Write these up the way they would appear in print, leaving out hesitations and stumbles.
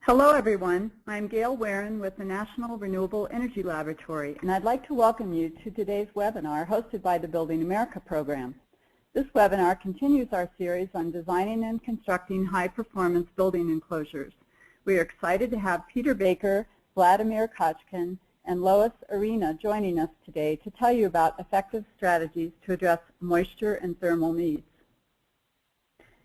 Hello everyone, I'm Gail Warren with the National Renewable Energy Laboratory, and I'd like to welcome you to today's webinar hosted by the Building America program. This webinar continues our series on designing and constructing high-performance building enclosures. We are excited to have Peter Baker, Vladimir Kochkin, and Lois joining us today to tell you about effective strategies to address moisture and thermal needs.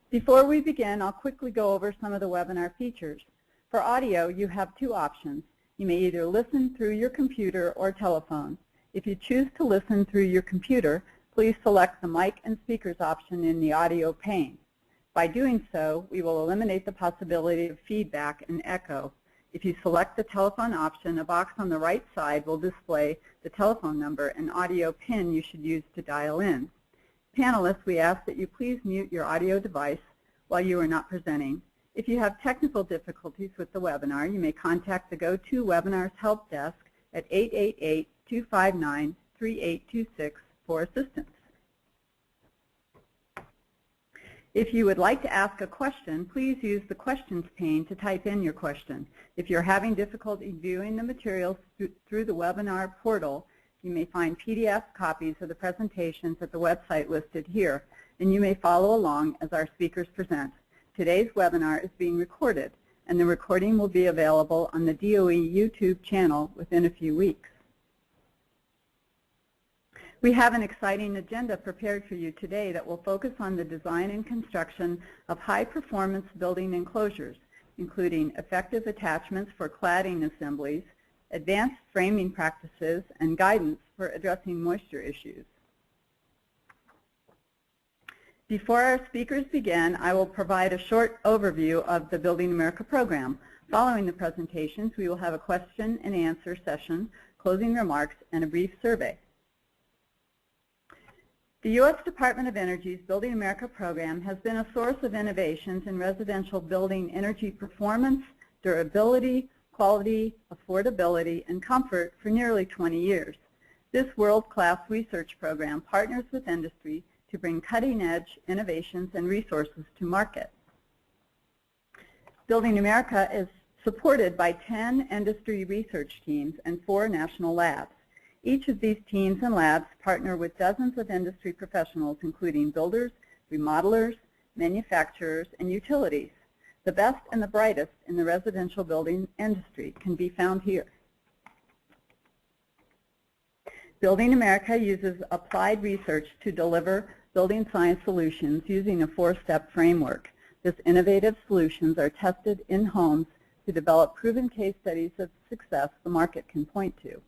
Before we begin, I'll quickly go over some of the webinar features. For audio, you have two options. You may either listen through your computer or telephone. If you choose to listen through your computer, please select the mic and speakers option in the audio pane. By doing so, we will eliminate the possibility of feedback and echo. If you select the telephone option, a box on the right side will display the telephone number and audio pin you should use to dial in. Panelists, we ask that you please mute your audio device while you are not presenting. If you have technical difficulties with the webinar, you may contact the GoToWebinars help desk at 888-259-3826 for assistance. If you would like to ask a question, please use the questions pane to type in your question. If you're having difficulty viewing the materials through the webinar portal, you may find PDF copies of the presentations at the website listed here, and you may follow along as our speakers present. Today's webinar is being recorded, and the recording will be available on the DOE YouTube channel within a few weeks. We have an exciting agenda prepared for you today that will focus on the design and construction of high-performance building enclosures, including effective attachments for cladding assemblies, advanced framing practices, and guidance for addressing moisture issues. Before our speakers begin, I will provide a short overview of the Building America program. Following the presentations, we will have a question and answer session, closing remarks, and a brief survey. The U.S. Department of Energy's Building America program has been a source of innovations in residential building energy performance, durability, quality, affordability, and comfort for nearly 20 years. This world-class research program partners with industry to bring cutting-edge innovations and resources to market. Building America is supported by 10 industry research teams and 4 national labs. Each of these teams and labs partner with dozens of industry professionals, including builders, remodelers, manufacturers, and utilities. The best and the brightest in the residential building industry can be found here. Building America uses applied research to deliver building science solutions using a 4-step framework. This innovative solutions are tested in homes to develop proven case studies of success the market can point to.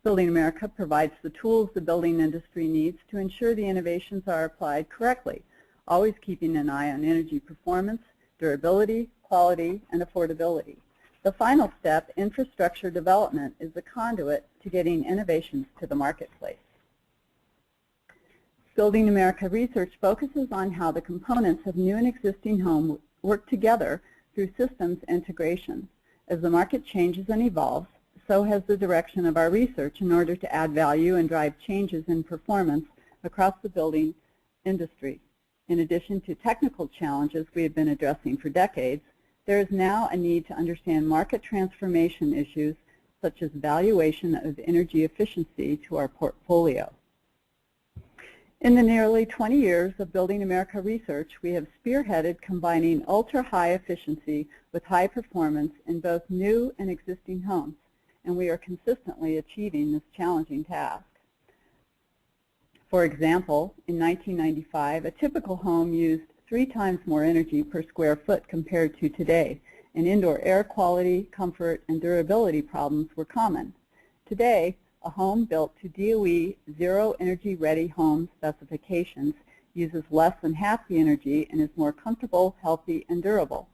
Building America provides the tools the building industry needs to ensure the innovations are applied correctly, always keeping an eye on energy performance, durability, quality, and affordability. The final step, infrastructure development, is the conduit to getting innovations to the marketplace. Building America research focuses on how the components of new and existing homes work together through systems integration. As the market changes and evolves, so has the direction of our research in order to add value and drive changes in performance across the building industry. In addition to technical challenges we have been addressing for decades, there is now a need to understand market transformation issues such as valuation of energy efficiency to our portfolio. In the nearly 20 years of Building America research, we have spearheaded combining ultra-high efficiency with high performance in both new and existing homes, and we are consistently achieving this challenging task. For example, in 1995, a typical home used 3 times more energy per square foot compared to today, and indoor air quality, comfort, and durability problems were common. Today, a home built to DOE Zero Energy Ready Home specifications uses less than half the energy and is more comfortable, healthy, and durable.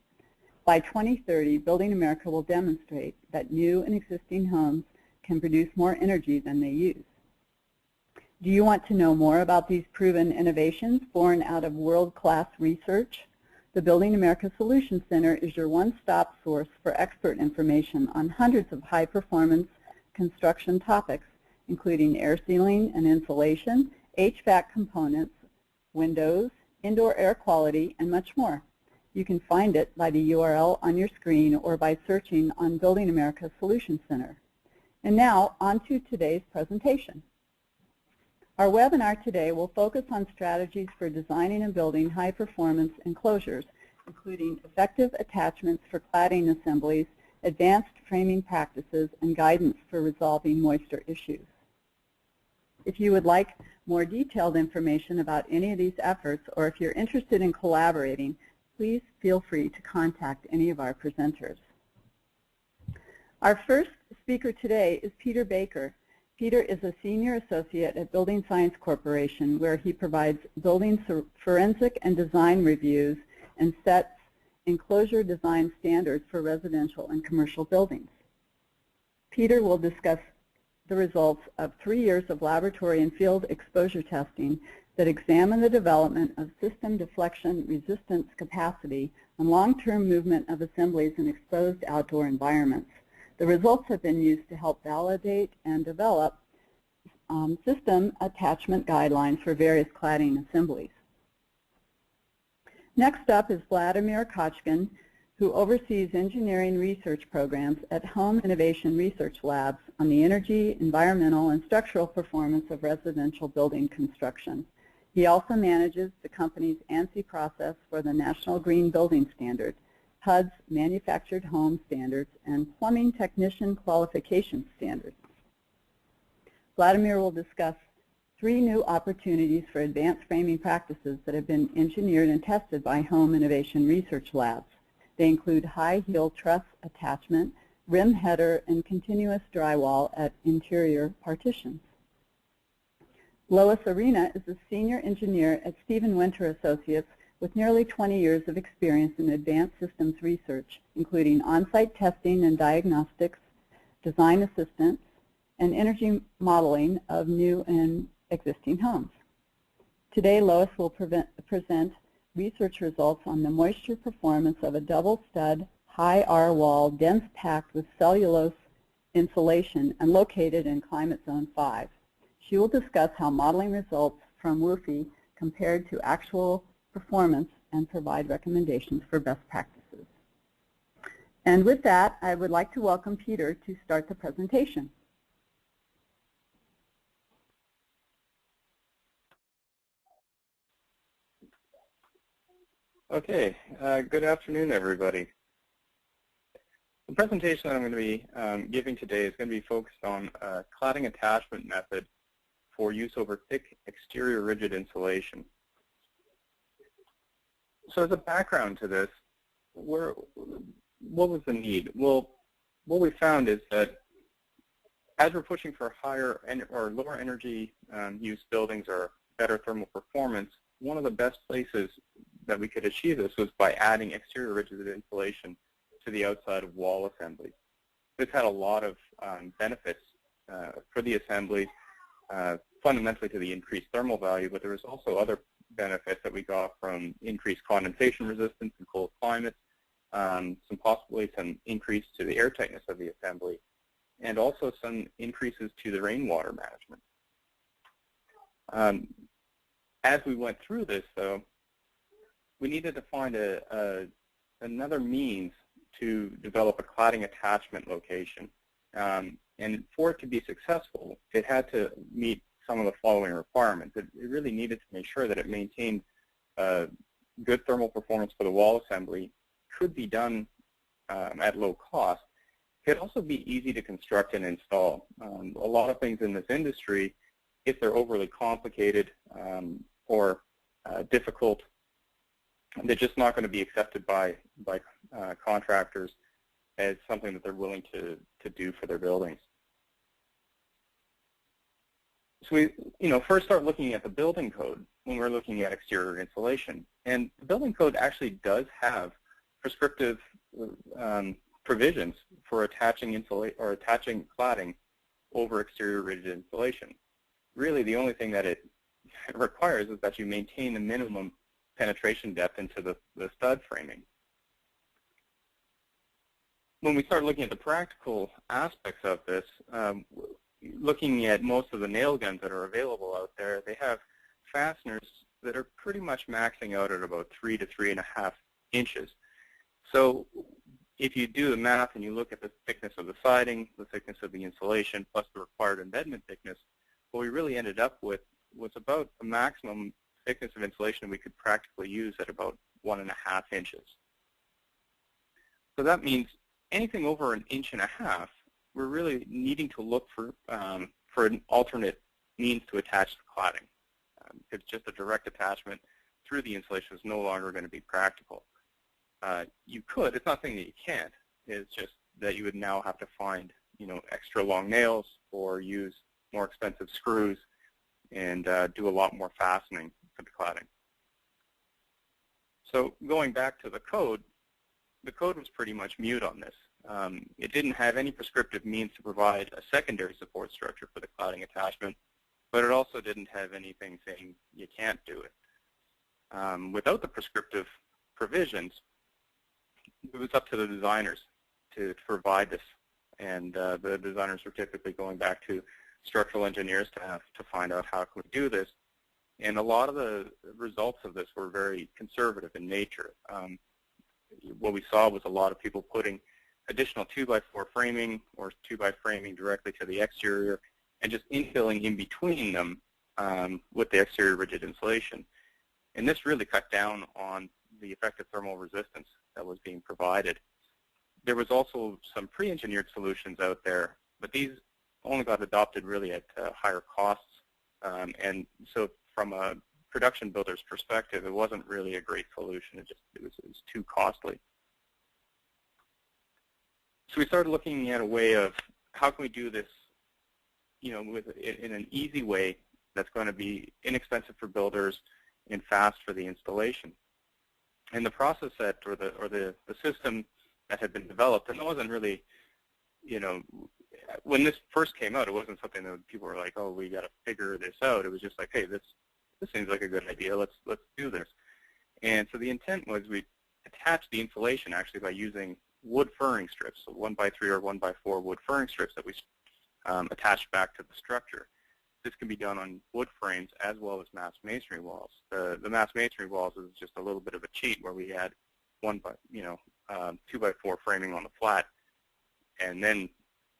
By 2030, Building America will demonstrate that new and existing homes can produce more energy than they use. Do you want to know more about these proven innovations born out of world-class research? The Building America Solutions Center is your one-stop source for expert information on hundreds of high-performance construction topics, including air sealing and insulation, HVAC components, windows, indoor air quality, and much more. You can find it by the URL on your screen or by searching on Building America Solutions Center. And now, on to today's presentation. Our webinar today will focus on strategies for designing and building high-performance enclosures, including effective attachments for cladding assemblies, advanced framing practices, and guidance for resolving moisture issues. If you would like more detailed information about any of these efforts, or if you're interested in collaborating, please feel free to contact any of our presenters. Our first speaker today is Peter Baker. Peter is a senior associate at Building Science Corporation, where he provides building forensic and design reviews and sets enclosure design standards for residential and commercial buildings. Peter will discuss the results of 3 years of laboratory and field exposure testing that examine the development of system deflection resistance capacity and long-term movement of assemblies in exposed outdoor environments. The results have been used to help validate and develop system attachment guidelines for various cladding assemblies. Next up is Vladimir Kochkin, who oversees engineering research programs at Home Innovation Research Labs on the energy, environmental, and structural performance of residential building construction. He also manages the company's ANSI process for the National Green Building Standard, HUD's Manufactured Home Standards, and Plumbing Technician Qualification Standards. Vladimir will discuss 3 new opportunities for advanced framing practices that have been engineered and tested by Home Innovation Research Labs. They include high heel truss attachment, rim header, and continuous drywall at interior partitions. Lois Arena is a senior engineer at Stephen Winter Associates with nearly 20 years of experience in advanced systems research, including on-site testing and diagnostics, design assistance, and energy modeling of new and existing homes. Today, Lois will present research results on the moisture performance of a double stud, high R wall, dense packed with cellulose insulation and located in Climate Zone 5. She will discuss how modeling results from WUFI compared to actual performance and provide recommendations for best practices. And with that, I would like to welcome Peter to start the presentation. Okay, good afternoon, everybody. The presentation I'm going to be giving today is going to be focused on a cladding attachment method for use over thick exterior rigid insulation. So as a background to this, what was the need? Well, what we found is that as we're pushing for higher or lower energy use buildings or better thermal performance, one of the best places that we could achieve this was by adding exterior rigid insulation to the outside of wall assemblies. This had a lot of benefits for the assembly, fundamentally to the increased thermal value, but there was also other benefits that we got from increased condensation resistance in cold climates, possibly some increase to the air tightness of the assembly, and also some increases to the rainwater management. As we went through this, though, we needed to find another means to develop a cladding attachment location. And for it to be successful, it had to meet some of the following requirements. It really needed to make sure that it maintained good thermal performance for the wall assembly, could be done at low cost. It could also be easy to construct and install. A lot of things in this industry, if they're overly complicated or difficult, they're just not going to be accepted by contractors as something that they're willing to do for their buildings. So we first start looking at the building code when we're looking at exterior insulation. And the building code actually does have prescriptive provisions for attaching cladding over exterior rigid insulation. Really, the only thing that it requires is that you maintain the minimum penetration depth into the stud framing. When we start looking at the practical aspects of this, looking at most of the nail guns that are available out there, they have fasteners that are pretty much maxing out at about 3 to 3.5 inches. So if you do the math and you look at the thickness of the siding, the thickness of the insulation, plus the required embedment thickness, what we really ended up with was about a maximum thickness of insulation we could practically use at about 1.5 inches. So that means anything over 1.5 inches, we're really needing to look for an alternate means to attach the cladding. Because just a direct attachment through the insulation is no longer going to be practical. You could, it's not saying that you can't, it's just that you would now have to find, extra long nails or use more expensive screws and do a lot more fastening for the cladding. So going back to the code was pretty much mute on this. It didn't have any prescriptive means to provide a secondary support structure for the cladding attachment, but it also didn't have anything saying you can't do it. Without the prescriptive provisions, it was up to the designers to provide this, and the designers were typically going back to structural engineers to find out how can we do this. And a lot of the results of this were very conservative in nature. What we saw was a lot of people putting additional 2x4 framing or 2x framing directly to the exterior and just infilling in between them with the exterior rigid insulation. And this really cut down on the effective thermal resistance that was being provided. There was also some pre-engineered solutions out there, but these only got adopted really at higher costs. And so from a production builder's perspective, it wasn't really a great solution. It was too costly. So we started looking at a way of how can we do this, in an easy way that's going to be inexpensive for builders and fast for the installation. And the process set or the system that had been developed, and it wasn't really, when this first came out, it wasn't something that people were like, oh, we got to figure this out. It was just like, hey, this seems like a good idea. Let's do this. And so the intent was we attached the insulation actually by using wood furring strips, so 1x3 or 1x4 wood furring strips that we attached back to the structure. This can be done on wood frames as well as mass masonry walls. The mass masonry walls is just a little bit of a cheat where we had 2x4 framing on the flat, and then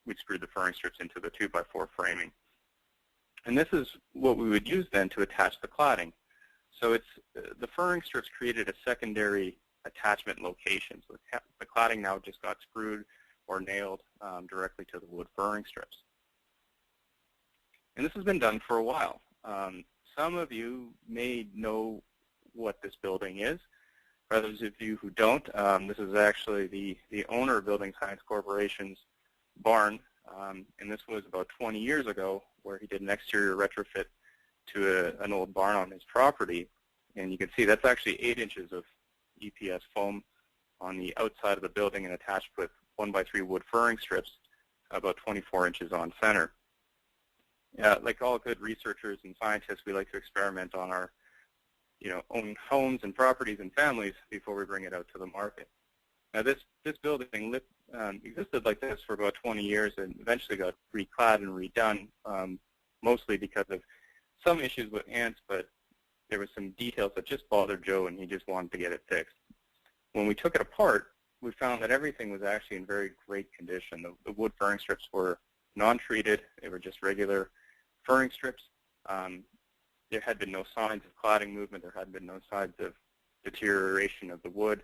we screwed the furring strips into the 2x4 framing. And this is what we would use then to attach the cladding. So it's the furring strips created a secondary attachment location. So the cladding now just got screwed or nailed directly to the wood furring strips. And this has been done for a while. Some of you may know what this building is. For others of you who don't, this is actually the owner of Building Science Corporation's barn. And this was about 20 years ago where he did an exterior retrofit to an old barn on his property. And you can see that's actually 8 inches of EPS foam on the outside of the building and attached with 1x3 wood furring strips, about 24 inches on center. Like all good researchers and scientists, we like to experiment on our own homes and properties and families before we bring it out to the market. Now this building existed like this for about 20 years and eventually got reclad and redone, mostly because of some issues with ants, but there were some details that just bothered Joe and he just wanted to get it fixed. When we took it apart, we found that everything was actually in very great condition. The wood furring strips were non-treated. They were just regular furring strips. There had been no signs of cladding movement. There had been no signs of deterioration of the wood.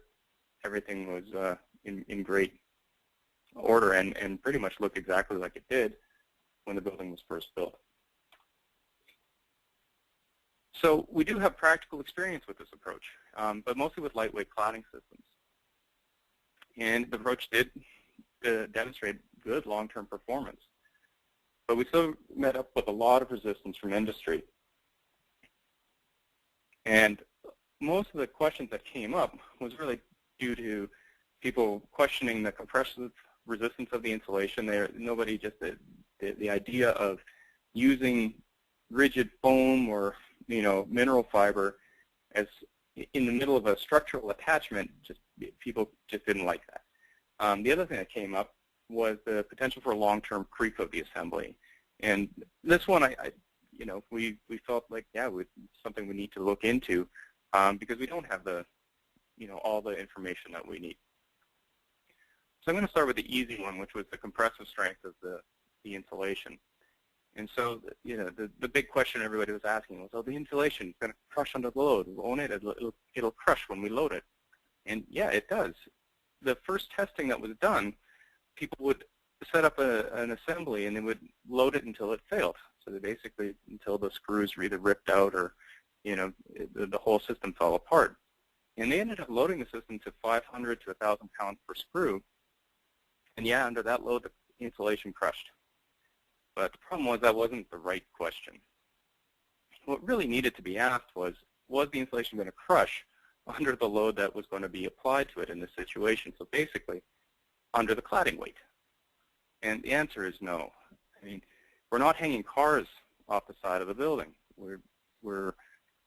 Everything was in great order and pretty much looked exactly like it did when the building was first built. So we do have practical experience with this approach, but mostly with lightweight cladding systems. And the approach did demonstrate good long-term performance. But we still met up with a lot of resistance from industry. And most of the questions that came up was really due to people questioning the compressive resistance of the insulation. Nobody just, the idea of using rigid foam or mineral fiber as in the middle of a structural attachment, people just didn't like that. The other thing that came up was the potential for long-term creep of the assembly. And this one, we felt like, yeah, it's something we need to look into because we don't have the all the information that we need. So I'm going to start with the easy one, which was the compressive strength of the insulation. And so, the big question everybody was asking was, oh, the insulation is going to crush under the load, won't it? It'll crush when we load it. And yeah, it does. The first testing that was done, people would set up an assembly and they would load it until it failed. So they basically, until the screws were either ripped out or, the whole system fell apart. And they ended up loading the system to 500 to 1,000 pounds per screw. And yeah, under that load, the insulation crushed. But the problem was that wasn't the right question. What really needed to be asked was the insulation going to crush under the load that was going to be applied to it in this situation? So basically, under the cladding weight. And the answer is no. I mean, we're not hanging cars off the side of the building. We're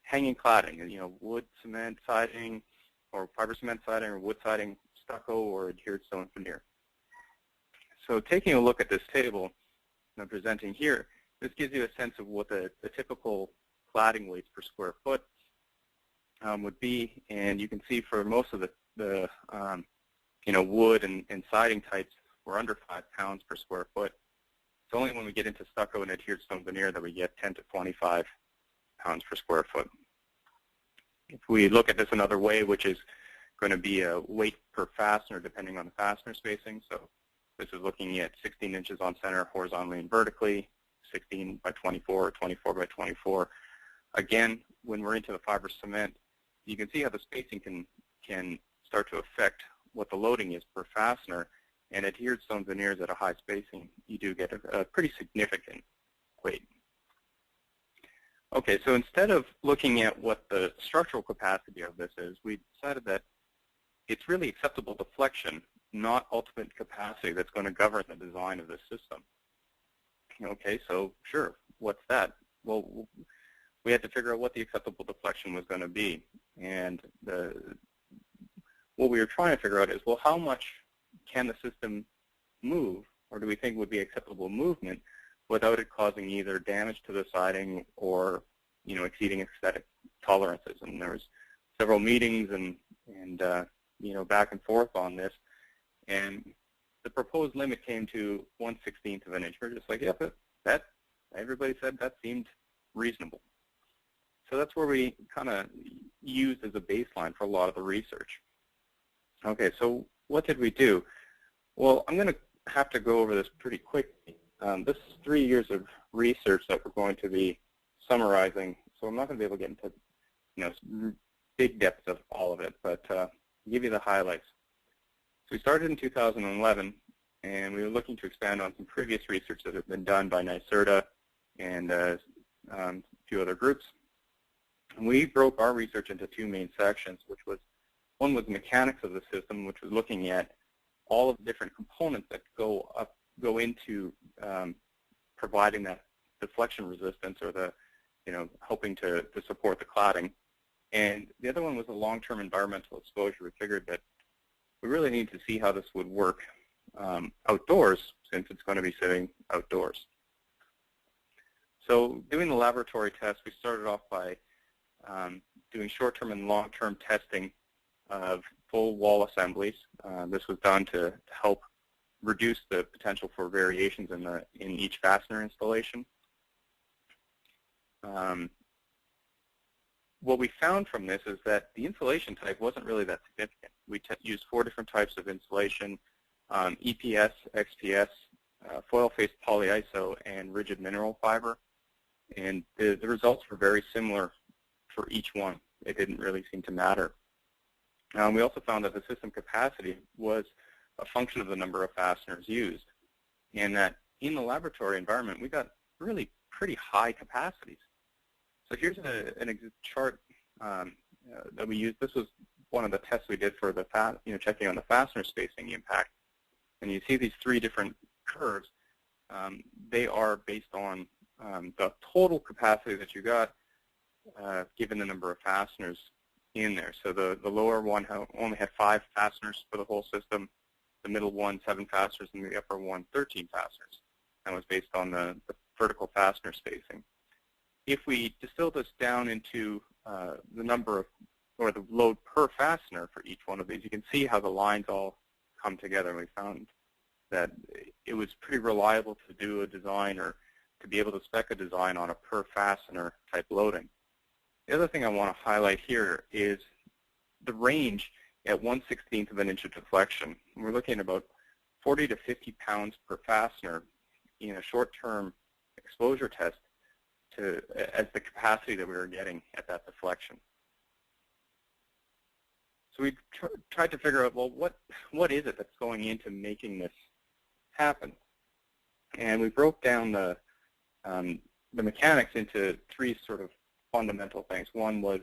hanging cladding, wood, cement siding, or fiber cement siding, or wood siding, stucco, or adhered stone veneer. So taking a look at this table I'm presenting here, this gives you a sense of what the typical cladding weights per square foot would be. And you can see for most of the wood and siding types, we're under 5 pounds per square foot. It's only when we get into stucco and adhered stone veneer that we get 10 to 25 pounds per square foot. If we look at this another way, which is going to be a weight per fastener depending on the fastener spacing. So this is looking at 16 inches on center horizontally and vertically, 16 by 24 or 24 by 24. Again, when we're into the fiber cement, you can see how the spacing can start to affect what the loading is per fastener. And adhered stone veneers at a high spacing, you do get a pretty significant weight. Okay, so instead of looking at what the structural capacity of this is, we decided that it's really acceptable deflection, not ultimate capacity, that's going to govern the design of this system. Okay, so sure, what's that? Well, we had to figure out what the acceptable deflection was going to be. And what we were trying to figure out is, well, how much can the system move, or do we think would be acceptable movement without it causing either damage to the siding or, exceeding aesthetic tolerances? And there was several meetings and back and forth on this. And the proposed limit came to 1/16 of an inch. We're just like, yeah, that everybody said that seemed reasonable. So that's where we kind of used as a baseline for a lot of the research. Okay, so what did we do? Well, I'm going to have to go over this pretty quickly. This is 3 years of research that we're going to be summarizing, so I'm not going to be able to get into big depths of all of it, but give you the highlights. So we started in 2011, and we were looking to expand on some previous research that had been done by NYSERDA and a few other groups. And we broke our research into 2 main sections, which was, one was mechanics of the system, which was looking at all of the different components that go into providing that deflection resistance, or the, helping to support the cladding. And the other one was a long-term environmental exposure. We figured that we really need to see how this would work outdoors, since it's going to be sitting outdoors. So doing the laboratory tests, we started off by doing short-term and long-term testing of full wall assemblies. This was done to help reduce the potential for variations in each fastener installation. What we found from this is that the insulation type wasn't really that significant. We used 4 different types of insulation: EPS, XPS, foil-faced polyiso, and rigid mineral fiber. And the results were very similar for each one. It didn't really seem to matter. We also found that the system capacity was a function of the number of fasteners used, and that in the laboratory environment, we got really pretty high capacities. So here's a chart that we used. This was one of the tests we did for the checking on the fastener spacing impact. And you see these 3 different curves. They are based on the total capacity that you got given the number of fasteners in there. So the lower one only had 5 fasteners for the whole system, the middle one 7 fasteners, and the upper one 13 fasteners. That was based on the vertical fastener spacing. If we distill this down into the number of or the load per fastener for each one of these, you can see how the lines all come together. And we found that it was pretty reliable to do a design or to be able to spec a design on a per fastener type loading. The other thing I want to highlight here is the range at 1/16 of an inch of deflection. We're looking at about 40 to 50 pounds per fastener in a short-term exposure test as the capacity that we were getting at that deflection. So we tried to figure out, well, what is it that's going into making this happen? And we broke down the mechanics into three sort of fundamental things. One was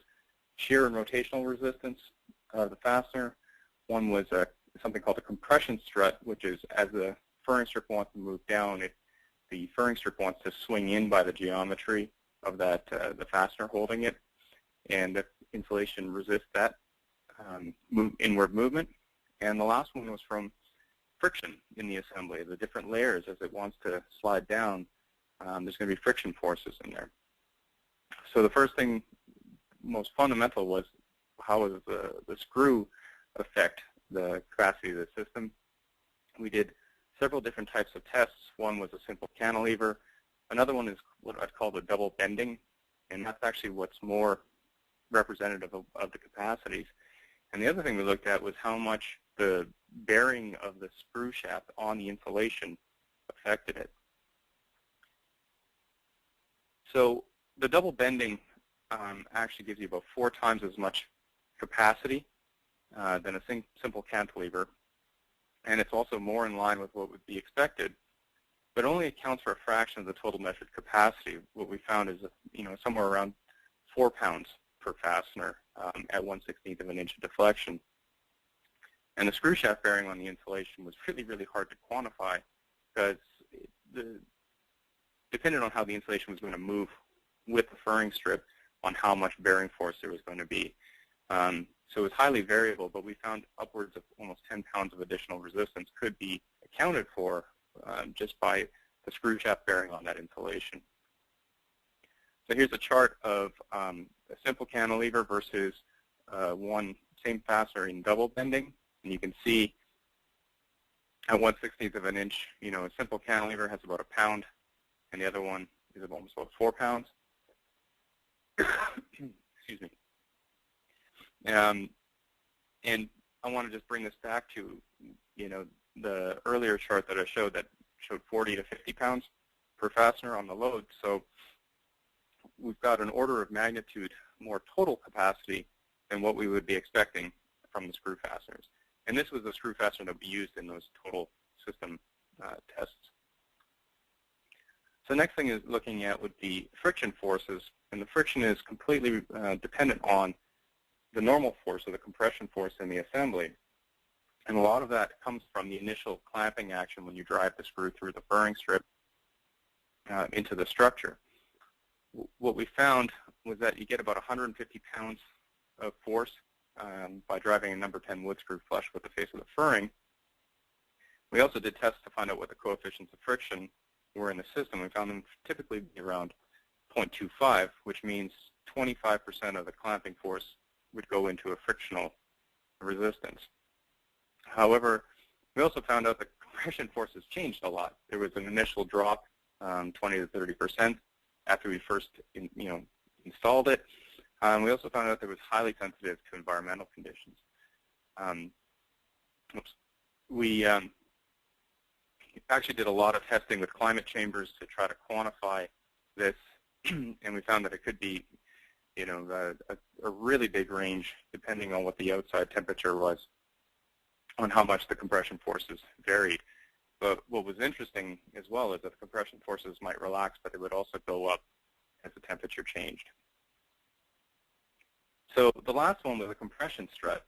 shear and rotational resistance of the fastener. One was something called a compression strut, which is as the furring strip wants to move down, the furring strip wants to swing in by the geometry of that the fastener holding it, and the insulation resists that inward movement. And the last one was from friction in the assembly, the different layers as it wants to slide down. There's going to be friction forces in there. So the first thing, most fundamental, was how does the screw affect the capacity of the system. We did several different types of tests. One was a simple cantilever. Another one is what I'd call the double bending, and that's actually what's more representative of the capacities. And the other thing we looked at was how much the bearing of the screw shaft on the insulation affected it. So the double bending actually gives you about 4 times as much capacity than a simple cantilever, and it's also more in line with what would be expected, but only accounts for a fraction of the total measured capacity. What we found is, somewhere around 4 pounds per fastener at 1/16 of an inch of deflection. And the screw shaft bearing on the insulation was really, really hard to quantify because depended on how the insulation was going to move with the furring strip on how much bearing force there was going to be. So it was highly variable, but we found upwards of almost 10 pounds of additional resistance could be accounted for just by the screw shaft bearing on that insulation. So here's a chart of a simple cantilever versus one same fastener in double bending. And you can see at 1/16 of an inch, a simple cantilever has about 1 pound, and the other one is almost about 4 pounds. Excuse me. And I want to just bring this back to, the earlier chart that I showed that showed 40 to 50 pounds per fastener on the load. So we've got an order of magnitude more total capacity than what we would be expecting from the screw fasteners. And this was the screw fastener that we used in those total system tests. So the next thing is looking at would be friction forces. And the friction is completely dependent on the normal force or the compression force in the assembly. And a lot of that comes from the initial clamping action when you drive the screw through the furring strip into the structure. What we found was that you get about 150 pounds of force by driving a number 10 wood screw flush with the face of the furring. We also did tests to find out what the coefficients of friction were in the system. We found them typically be around 0.25, which means 25% of the clamping force would go into a frictional resistance. However, we also found out the compression forces changed a lot. There was an initial drop, 20 to 30%, after we first installed it. We also found out that it was highly sensitive to environmental conditions. We actually did a lot of testing with climate chambers to try to quantify this, and we found that it could be a really big range depending on what the outside temperature was on how much the compression forces varied. But what was interesting as well is that the compression forces might relax, but it would also go up as the temperature changed. So the last one was a compression strut,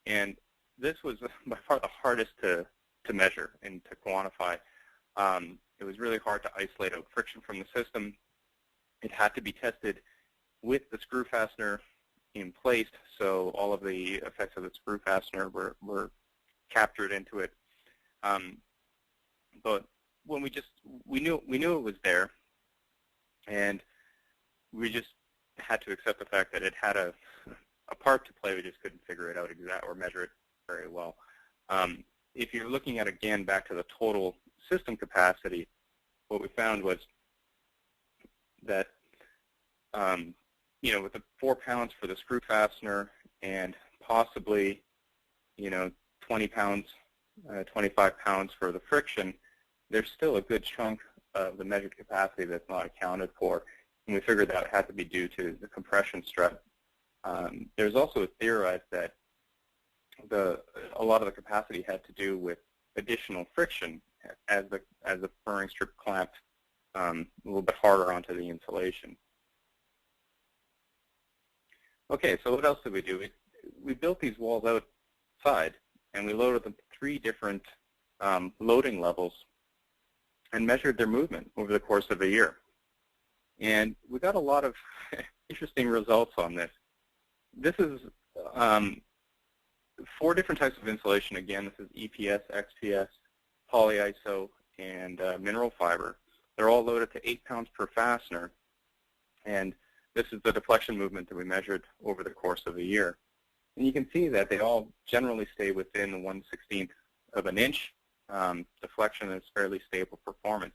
and this was by far the hardest to measure and to quantify. It was really hard to isolate out friction from the system. It had to be tested with the screw fastener in place, so all of the effects of the screw fastener were captured into it. But when we knew it was there, and we just had to accept the fact that it had a a part to play. We just couldn't figure it out exactly or measure it very well. If you're looking at, again, back to the total system capacity, what we found was that, with the 4 pounds for the screw fastener and possibly, 20 pounds, 25 pounds for the friction, there's still a good chunk of the measured capacity that's not accounted for. And we figured that had to be due to the compression stress. There's also theorized that a lot of the capacity had to do with additional friction as the furring strip clamped a little bit harder onto the insulation. Okay, so what else did we do? We built these walls outside, and we loaded them 3 different loading levels and measured their movement over the course of a year. And we got a lot of interesting results on this. This is 4 different types of insulation. Again, this is EPS, XPS, polyiso, and mineral fiber. They're all loaded to 8 pounds per fastener. And this is the deflection movement that we measured over the course of a year. And you can see that they all generally stay within the 1/16th of an inch. Deflection is fairly stable performance.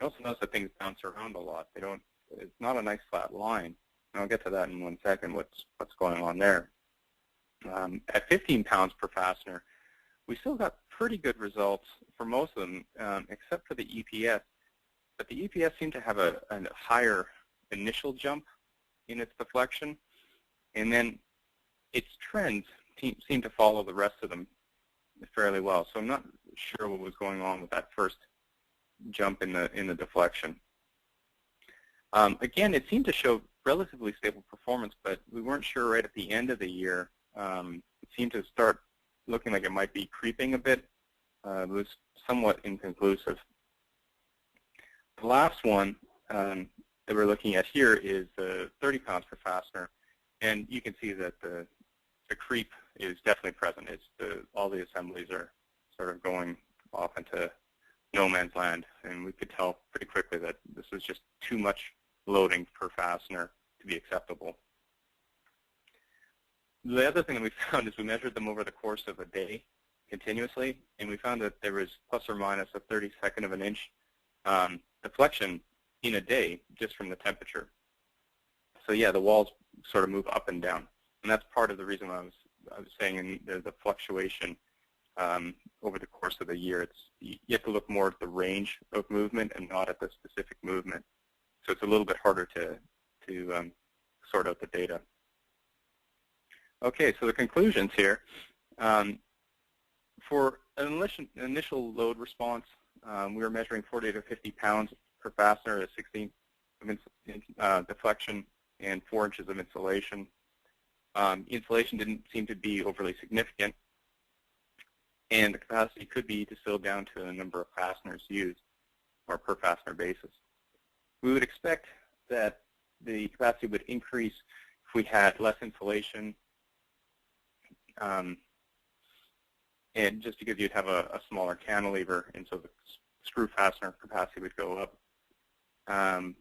You also notice that things bounce around a lot. It's not a nice flat line. And I'll get to that in 1 second, what's going on there. At 15 pounds per fastener, we still got pretty good results for most of them, except for the EPS. But the EPS seemed to have a higher initial jump in its deflection, and then its trends seem to follow the rest of them fairly well. So I'm not sure what was going on with that first jump in the deflection. Again, it seemed to show relatively stable performance, but we weren't sure right at the end of the year. It seemed to start looking like it might be creeping a bit. It was somewhat inconclusive. The last one that we're looking at here is 30 pounds per fastener, and you can see that the creep is definitely present. All the assemblies are sort of going off into no man's land, and we could tell pretty quickly that this was just too much loading per fastener to be acceptable. The other thing that we found is we measured them over the course of a day continuously, and we found that there was plus or minus a 32nd of an inch deflection in a day just from the temperature. So yeah, the walls sort of move up and down, and that's part of the reason I was saying there's a fluctuation over the course of the year. You have to look more at the range of movement and not at the specific movement. So it's a little bit harder to sort out the data. Okay, so the conclusions here. For an initial load response, we were measuring 40 to 50 pounds per fastener at 16 of deflection and 4 inches of insulation. Insulation didn't seem to be overly significant, and the capacity could be distilled down to the number of fasteners used, or per fastener basis. We would expect that the capacity would increase if we had less insulation, and just because you'd have a smaller cantilever, and so the screw fastener capacity would go up.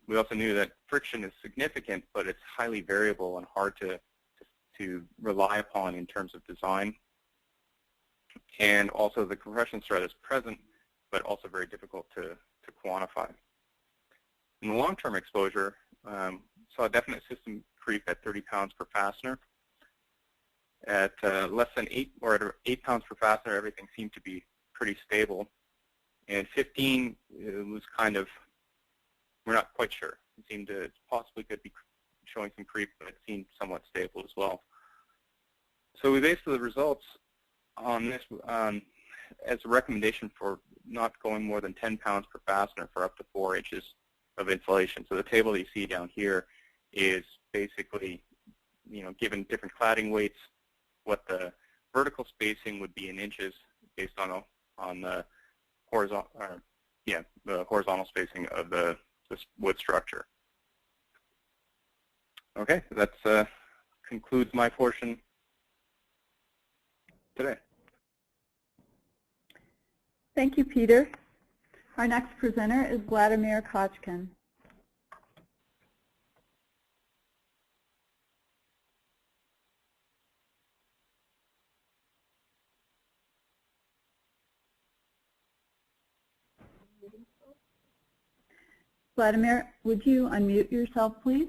We also knew that friction is significant, but it's highly variable and hard to rely upon in terms of design. And also the compression stress is present, but also very difficult to quantify. In the long-term exposure, saw a definite system creep at 30 pounds per fastener. At less than 8 or at 8 pounds per fastener, everything seemed to be pretty stable. And 15 was kind of, we're not quite sure. It seemed to possibly could be showing some creep, but it seemed somewhat stable as well. So we based the results on this as a recommendation for not going more than 10 pounds per fastener for up to 4 inches of insulation. So the table that you see down here is basically, given different cladding weights, what the vertical spacing would be in inches based on the horizontal spacing of the wood structure. Okay, that concludes my portion today. Thank you, Peter. Our next presenter is Vladimir Kochkin. Vladimir, would you unmute yourself, please?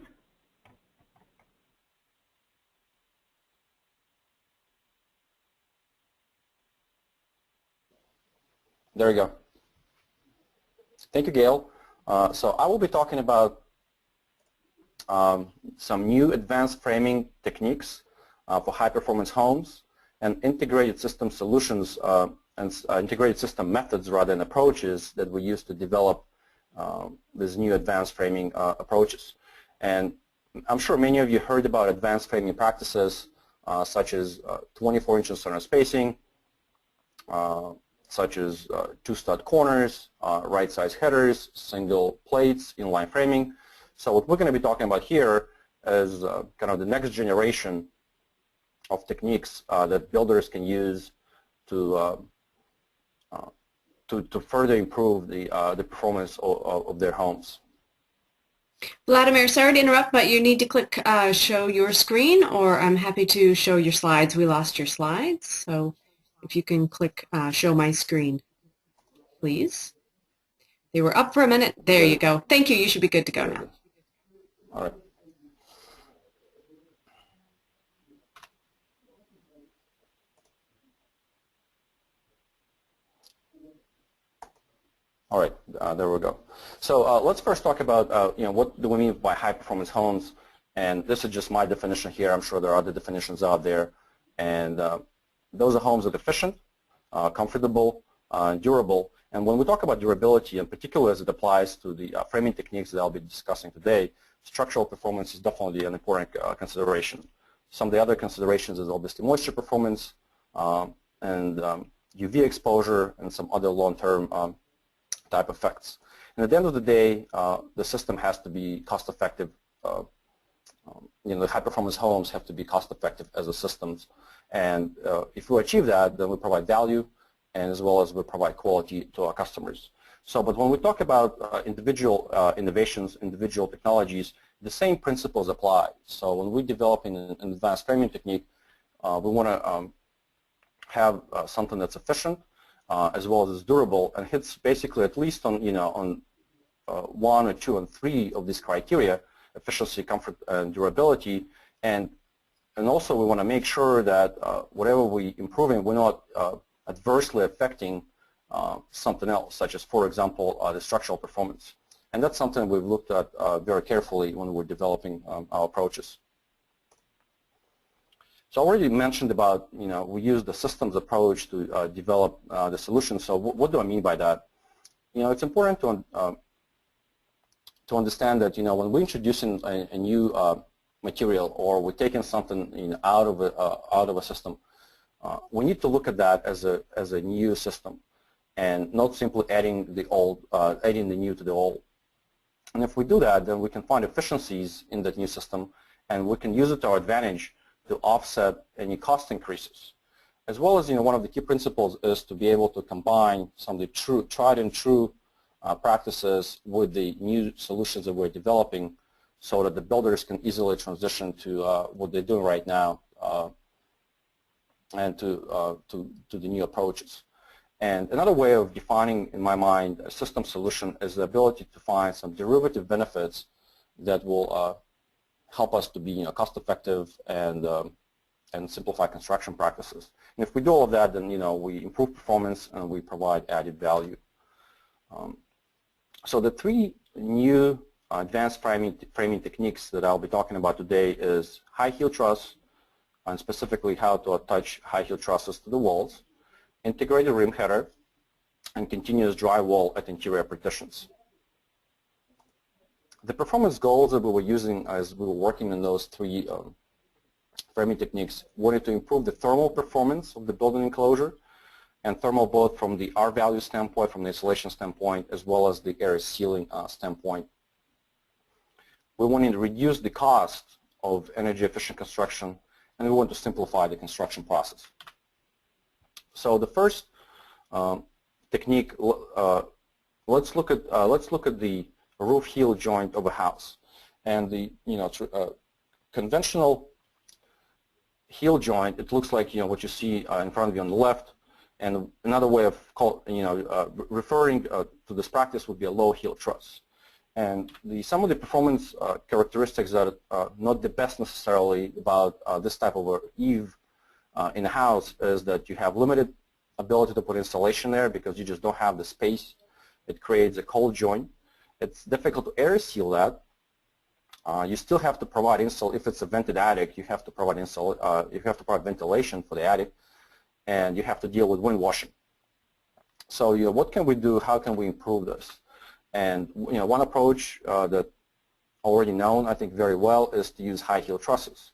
There you go. Thank you, Gail. So I will be talking about some new advanced framing techniques for high-performance homes and integrated system solutions and integrated system methods rather than approaches that we use to develop these new advanced framing approaches. And I'm sure many of you heard about advanced framing practices such as 24-inch center spacing, such as two-stud corners, right-size headers, single plates, inline framing. So what we're going to be talking about here is kind of the next generation of techniques that builders can use to further improve the performance of their homes. Vladimir, sorry to interrupt, but you need to click show your screen, or I'm happy to show your slides. We lost your slides, so if you can click show my screen, please. They were up for a minute. There you go. Thank you. You should be good to go now. All right. All right, there we go. So let's first talk about, what do we mean by high-performance homes? And this is just my definition here. I'm sure there are other definitions out there. And those are homes that are efficient, comfortable, durable. And when we talk about durability, in particular as it applies to the framing techniques that I'll be discussing today, structural performance is definitely an important consideration. Some of the other considerations is obviously moisture performance and UV exposure and some other long-term type effects. And at the end of the day, the system has to be cost-effective. The high-performance homes have to be cost-effective as a systems. And if we achieve that, then we provide value, and as well as we provide quality to our customers. So, but when we talk about individual innovations, individual technologies, the same principles apply. So when we're developing an advanced framing technique, we want to have something that's efficient, as well as durable, and hits basically at least on one or two and three of these criteria: efficiency, comfort, and durability. And also we want to make sure that whatever we're improving, we're not adversely affecting something else, such as, for example, the structural performance. And that's something we've looked at very carefully when we're developing our approaches. So I already mentioned about, we use the systems approach to develop the solution. So what do I mean by that? It's important to understand that, when we're introducing a new material, or we're taking something out of a system, we need to look at that as a new system, and not simply adding the new to the old. And if we do that, then we can find efficiencies in that new system, and we can use it to our advantage to offset any cost increases. As well as, one of the key principles is to be able to combine some of the tried and true practices with the new solutions that we're developing, so that the builders can easily transition to what they're doing right now and to the new approaches. And another way of defining, in my mind, a system solution is the ability to find some derivative benefits that will help us to be cost-effective and simplify construction practices. And if we do all of that, then we improve performance and we provide added value. So the three new advanced framing techniques that I'll be talking about today is high heel truss, and specifically how to attach high heel trusses to the walls, integrated rim header, and continuous drywall at interior partitions. The performance goals that we were using as we were working on those three framing techniques wanted to improve the thermal performance of the building enclosure, and thermal both from the R value standpoint, from the insulation standpoint, as well as the air sealing standpoint. We wanted to reduce the cost of energy efficient construction, and we want to simplify the construction process. So the first technique, let's look at the roof heel joint of a house, and the conventional heel joint. It looks like what you see in front of you on the left. And another way of referring to this practice would be a low heel truss. And some of the performance characteristics that are not the best necessarily about this type of a eave in a house is that you have limited ability to put insulation there because you just don't have the space. It creates a cold joint. It's difficult to air seal that. You still have to provide if it's a vented attic, you have to provide ventilation for the attic, and you have to deal with wind washing. So what can we do? How can we improve this? And one approach that already known, I think, very well is to use high heel trusses.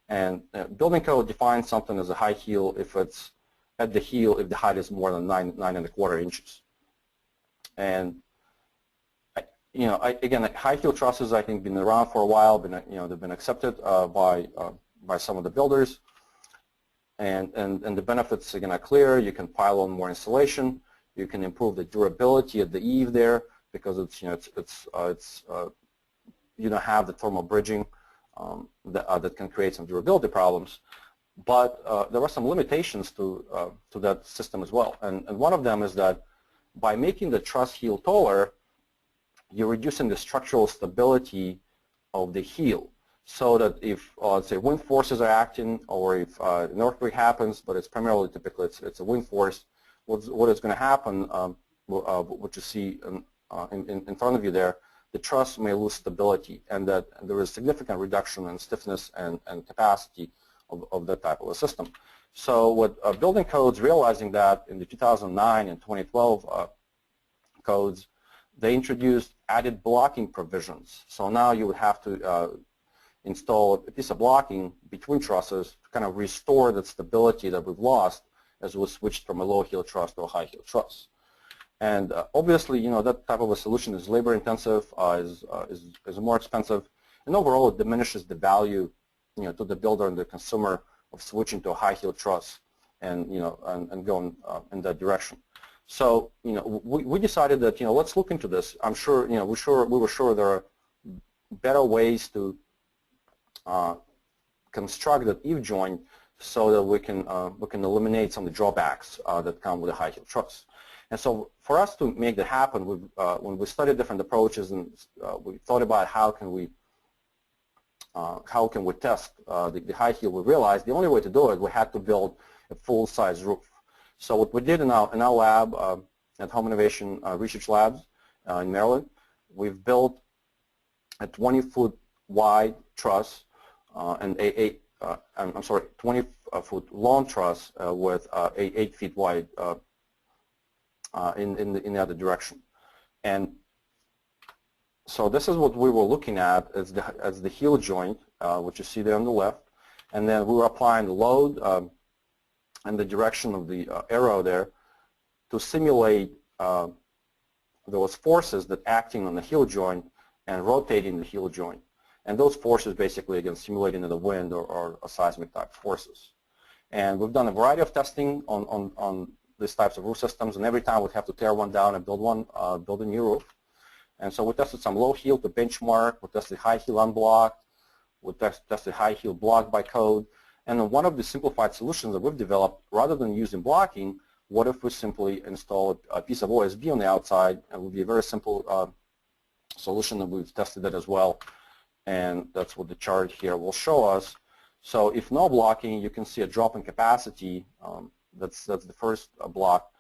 And building code defines something as a high heel if it's at the heel if the height is more than 9.25 inches. And again, high heel trusses I think been around for a while. They've been accepted by some of the builders, and the benefits again are clear. You can pile on more insulation. You can improve the durability of the eave there because you don't have the thermal bridging that can create some durability problems. But there are some limitations to that system as well. And one of them is that by making the truss heel taller, you're reducing the structural stability of the heel, so that if, let's say, wind forces are acting, or if an earthquake happens, but it's primarily typically it's a wind force, what is going to happen, what you see in front of you there, the truss may lose stability, and that there is significant reduction in stiffness and capacity of that type of a system. So what building codes, realizing that in the 2009 and 2012 codes, they introduced added blocking provisions. So now you would have to install a piece of blocking between trusses to kind of restore the stability that we've lost as we switched from a low heel truss to a high heel truss. And obviously, that type of a solution is labor intensive, is more expensive, and overall it diminishes the value, to the builder and the consumer of switching to a high heel truss and going in that direction. So, we decided that, let's look into this. I'm sure, we were sure there are better ways to construct that eave joint so that we can eliminate some of the drawbacks that come with a high heel truss. And so, for us to make that happen, when we studied different approaches and we thought about how can we test the high heel, we realized the only way to do it, we had to build a full-size roof. So what we did in our lab at Home Innovation Research Labs in Maryland, we've built a 20-foot wide truss and 20-foot long truss with 8 feet wide in the other direction. And so this is what we were looking at as the heel joint, which you see there on the left, and then we were applying the load and the direction of the arrow there to simulate those forces that acting on the heel joint and rotating the heel joint. And those forces basically, again, simulating the wind or seismic type forces. And we've done a variety of testing on these types of roof systems, and every time we'd have to tear one down and build a new roof. And so we tested some low heel to benchmark, we tested high heel unblocked, we tested high heel blocked by code. And one of the simplified solutions that we've developed, rather than using blocking, what if we simply install a piece of OSB on the outside? It would be a very simple solution, that we've tested that as well. And that's what the chart here will show us. So if no blocking, you can see a drop in capacity. That's the first block.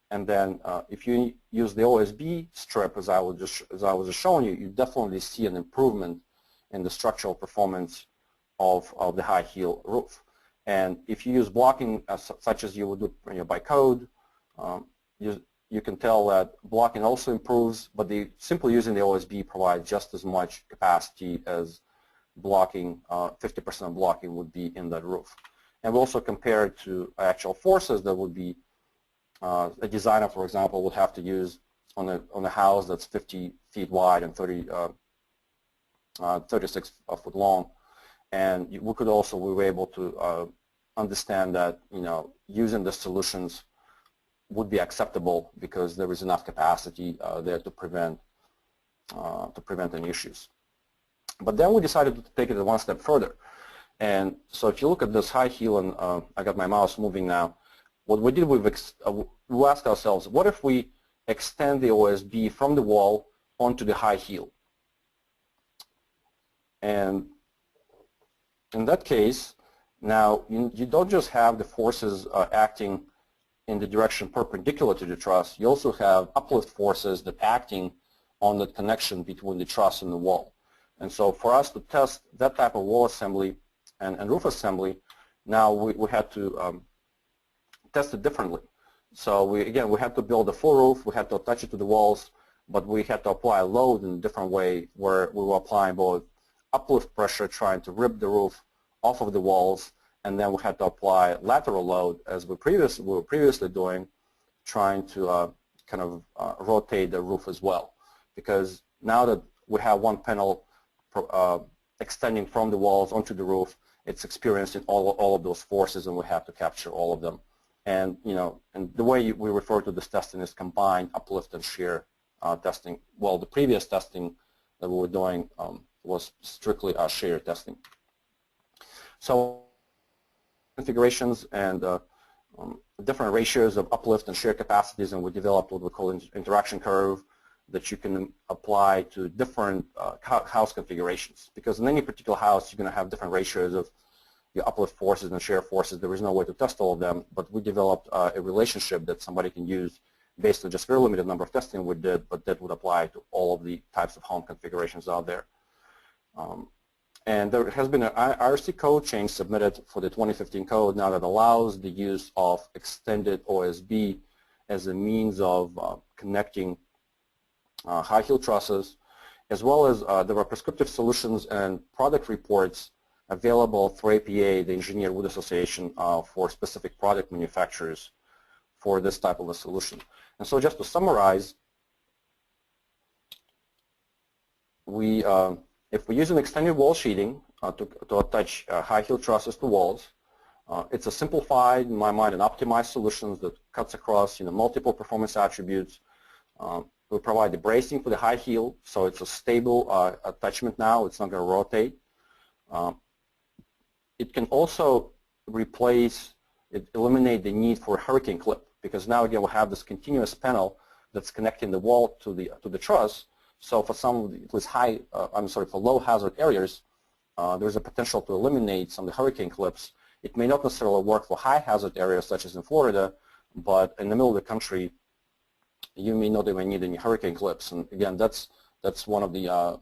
And then if you use the OSB strip, as I was just showing you, you definitely see an improvement in the structural performance of the high heel roof. And if you use blocking such as you would do by code, you can tell that blocking also improves, but simply using the OSB provides just as much capacity as blocking, 50% blocking would be in that roof. And we also compare it to actual forces that would be, a designer, for example, would have to use on a house that's 50 feet wide and 36 foot long. And we were able to understand that, using the solutions would be acceptable because there is enough capacity there to prevent any issues. But then we decided to take it one step further. And so if you look at this high heel, and I got my mouse moving now, what we did, we asked ourselves, what if we extend the OSB from the wall onto the high heel? And in that case, now you don't just have the forces acting in the direction perpendicular to the truss, you also have uplift forces that acting on the connection between the truss and the wall. And so for us to test that type of wall assembly and roof assembly, now we had to test it differently. So we had to build a full roof, we had to attach it to the walls, but we had to apply load in a different way where we were applying both uplift pressure trying to rip the roof off of the walls, and then we had to apply lateral load as we were previously doing, trying to rotate the roof as well. Because now that we have one panel extending from the walls onto the roof, it's experiencing all of those forces, and we have to capture all of them. And and the way we refer to this testing is combined uplift and shear testing. Well, the previous testing that we were doing was strictly shear testing. So configurations and different ratios of uplift and shear capacities, and we developed what we call an interaction curve that you can apply to different house configurations. Because in any particular house, you're going to have different ratios of your uplift forces and shear forces. There is no way to test all of them, but we developed a relationship that somebody can use based on just very limited number of testing we did, but that would apply to all of the types of home configurations out there. And there has been an IRC code change submitted for the 2015 code now that allows the use of extended OSB as a means of connecting high heel trusses, as well as there are prescriptive solutions and product reports available through APA, the Engineered Wood Association, for specific product manufacturers for this type of a solution. And so just to summarize, if we use an extended wall sheeting to attach high heel trusses to walls, it's a simplified, in my mind, and optimized solution that cuts across multiple performance attributes. We provide the bracing for the high heel, so it's a stable attachment now. It's not going to rotate. It can also eliminate the need for a hurricane clip, because now again we have this continuous panel that's connecting the wall to the truss. So for for low hazard areas, there's a potential to eliminate some of the hurricane clips. It may not necessarily work for high hazard areas such as in Florida, but in the middle of the country, you may not even need any hurricane clips. And again, that's one of the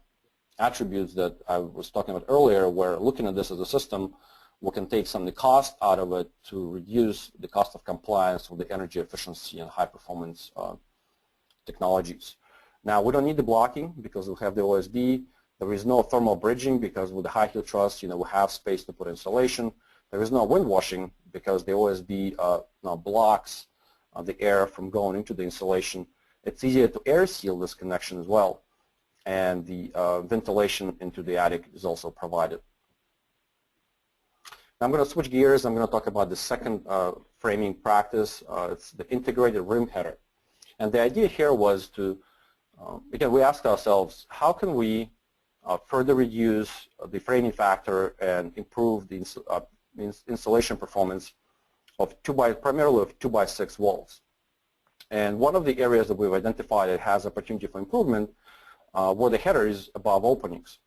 attributes that I was talking about earlier, where looking at this as a system, we can take some of the cost out of it to reduce the cost of compliance with the energy efficiency and high performance technologies. Now, we don't need the blocking because we have the OSB. There is no thermal bridging because with the high heel truss, we have space to put insulation. There is no wind washing because the OSB now blocks the air from going into the insulation. It's easier to air seal this connection as well. And the ventilation into the attic is also provided. Now I'm going to switch gears. I'm going to talk about the second framing practice. It's the integrated rim header. And the idea here was to, again, we asked ourselves, how can we further reduce the framing factor and improve the insulation performance of primarily of 2x6 walls. And one of the areas that we've identified that has opportunity for improvement were the headers above openings.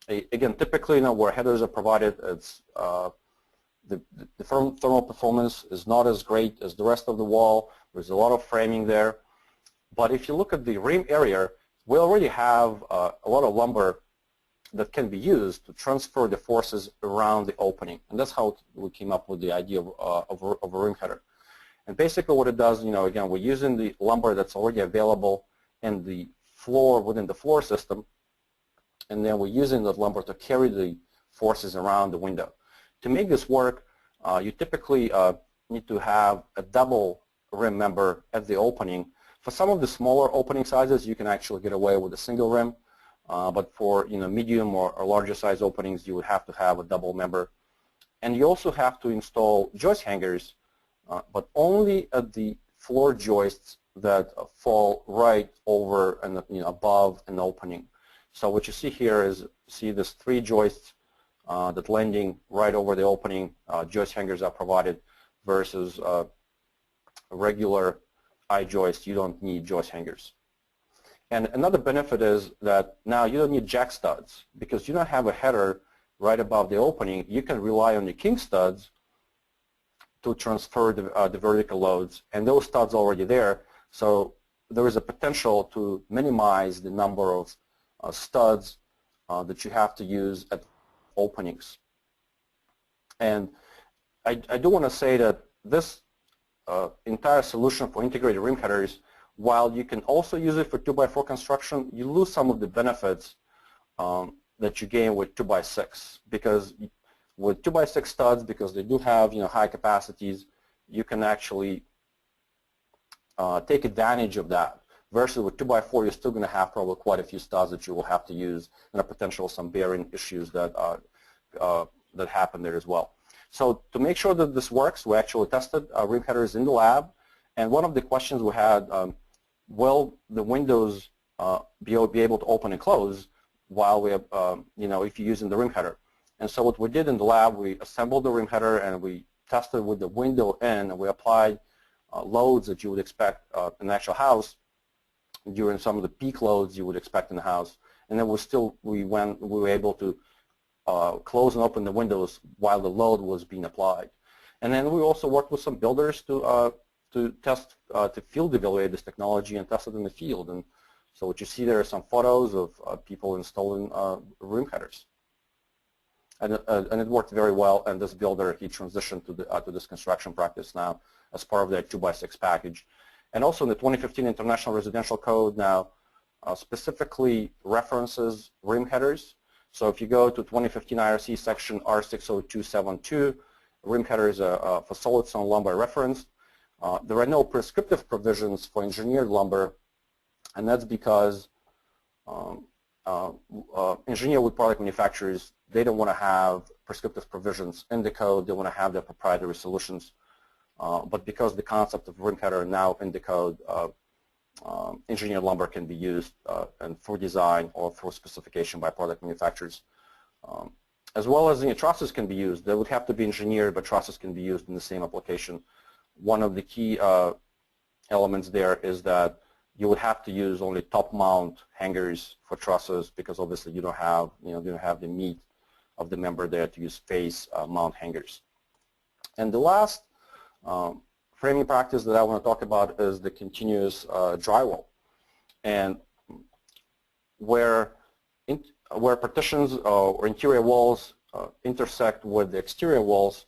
Again, typically, where headers are provided, it's the thermal performance is not as great as the rest of the wall. There's a lot of framing there. But if you look at the rim area, we already have a lot of lumber that can be used to transfer the forces around the opening. And that's how we came up with the idea of a rim header. And basically what it does, again, we're using the lumber that's already available in the floor, within the floor system, and then we're using that lumber to carry the forces around the window. To make this work, you typically need to have a double rim member at the opening. For some of the smaller opening sizes, you can actually get away with a single rim. But for medium or larger size openings, you would have to have a double member. And you also have to install joist hangers, but only at the floor joists that fall right over and above an opening. So what you see here is this 3 joists that landing right over the opening. Joist hangers are provided versus a regular I-joist. You don't need joist hangers. And another benefit is that now you don't need jack studs because you don't have a header right above the opening. You can rely on your king studs to transfer the vertical loads, and those studs are already there. So there is a potential to minimize the number of studs that you have to use at openings. And I do want to say that this entire solution for integrated rim headers, while you can also use it for 2x4 construction, you lose some of the benefits that you gain with 2x6, because with 2x6 studs, because they do have high capacities, you can actually take advantage of that. Versus with 2x4, you're still going to have probably quite a few studs that you will have to use, and a potential some bearing issues that that happen there as well. So to make sure that this works, we actually tested rim headers in the lab, and one of the questions we had, will the windows be able to open and close while we have, if you're using the rim header? And so what we did in the lab, we assembled the rim header and we tested with the window in, and we applied loads that you would expect in an actual house during some of the peak loads you would expect in the house. And then we were able to close and open the windows while the load was being applied. And then we also worked with some builders to test, to field evaluate this technology and test it in the field. And so what you see there are some photos of people installing rim headers. And it worked very well, and this builder, he transitioned to this construction practice now as part of their 2x6 package. And also in the 2015 International Residential Code now specifically references rim headers. So if you go to 2015 IRC section R60272, rim headers for solid stone lumber referenced. There are no prescriptive provisions for engineered lumber, and that's because engineered wood product manufacturers, they don't want to have prescriptive provisions in the code. They want to have their proprietary solutions. But because the concept of rim header now in the code, engineered lumber can be used and for design or for specification by product manufacturers. As well as trusses can be used. They would have to be engineered, but trusses can be used in the same application. One of the key elements there is that you would have to use only top mount hangers for trusses, because obviously you don't have the meat of the member there to use face mount hangers. And the last framing practice that I want to talk about is the continuous drywall, and where partitions or interior walls intersect with the exterior walls.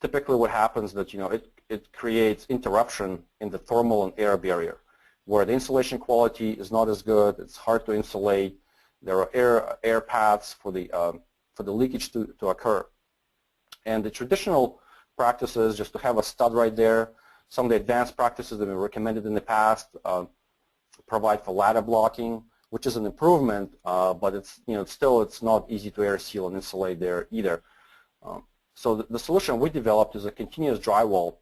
Typically, what happens that it creates interruption in the thermal and air barrier, where the insulation quality is not as good. It's hard to insulate. There are air paths for the leakage to occur. And the traditional practice is just to have a stud right there. Some of the advanced practices that have been recommended in the past provide for ladder blocking, which is an improvement, but it's it's not easy to air seal and insulate there either. So the solution we developed is a continuous drywall,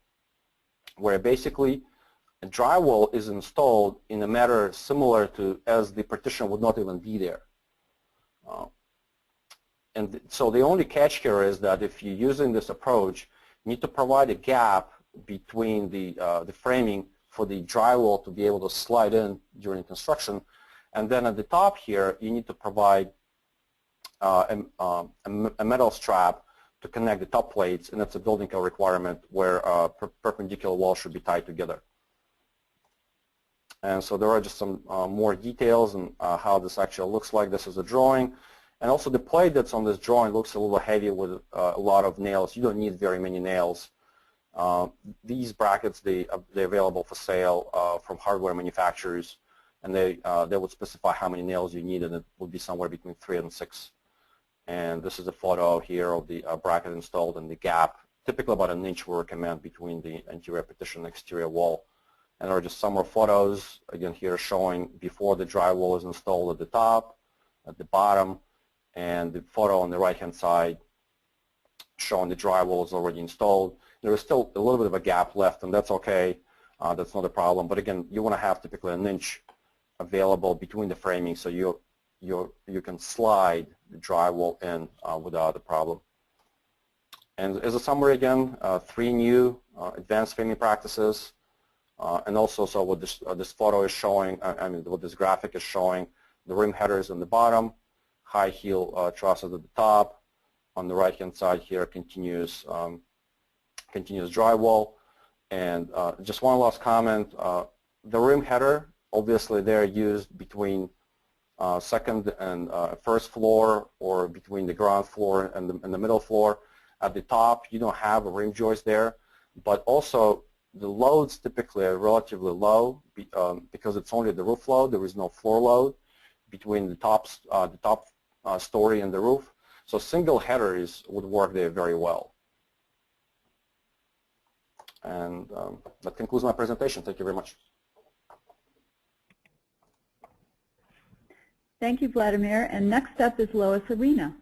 where basically a drywall is installed in a manner similar to as the partition would not even be there. And so the only catch here is that if you're using this approach, you need to provide a gap between the framing for the drywall to be able to slide in during construction. And then at the top here, you need to provide a metal strap to connect the top plates, and that's a building code requirement where perpendicular walls should be tied together. And so there are just some more details on how this actually looks like. This is a drawing. And also the plate that's on this drawing looks a little heavy with a lot of nails. You don't need very many nails. These brackets, they're available for sale from hardware manufacturers, and they would specify how many nails you need, and it would be somewhere between 3 and 6. And this is a photo here of the bracket installed and the gap, typically about 1 inch we recommend between the interior partition and exterior wall. And there are just some more photos, again here showing before the drywall is installed at the top, at the bottom, and the photo on the right-hand side showing the drywall is already installed. There is still a little bit of a gap left, and that's okay. That's not a problem. But again, you want to have typically 1 inch available between the framing, so you can slide the drywall in without a problem. And as a summary again, 3 new advanced framing practices, and also so what this photo is showing, what this graphic is showing, the rim headers on the bottom, high heel trusses at the top. On the right-hand side here, continuous drywall. And just one last comment, the rim header, obviously they're used between second and first floor, or between the ground floor and the middle floor. At the top, you don't have a rim joist there, but also the loads typically are relatively low because it's only the roof load. There is no floor load between the top story and the roof. So single headers would work there very well. And that concludes my presentation. Thank you very much. Thank you, Vladimir. And next up is Lois Arena.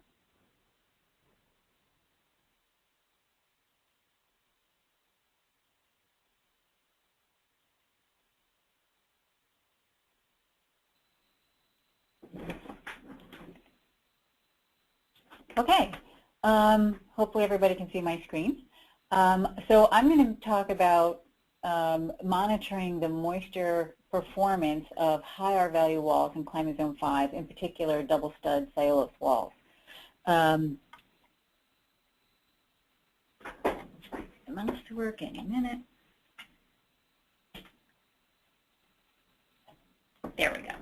Okay, hopefully everybody can see my screen. So I'm going to talk about monitoring the moisture performance of high R-value walls in Climate Zone 5, in particular double stud cellulose walls. It must work any minute. There we go.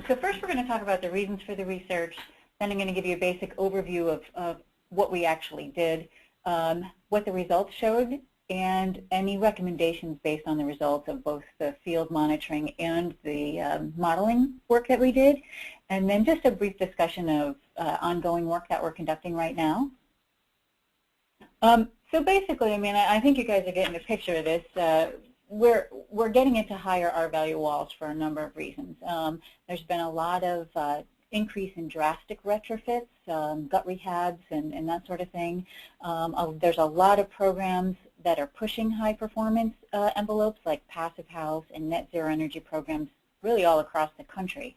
So first we're going to talk about the reasons for the research. Then I'm going to give you a basic overview of what we actually did, what the results showed, and any recommendations based on the results of both the field monitoring and the modeling work that we did, and then just a brief discussion of ongoing work that we're conducting right now. So basically, I mean, I think you guys are getting a picture of this. We're getting into higher R-value walls for a number of reasons. There's been a lot of increase in drastic retrofits, gut rehabs, and that sort of thing. There's a lot of programs that are pushing high performance envelopes, like Passive House and net zero energy programs, really all across the country.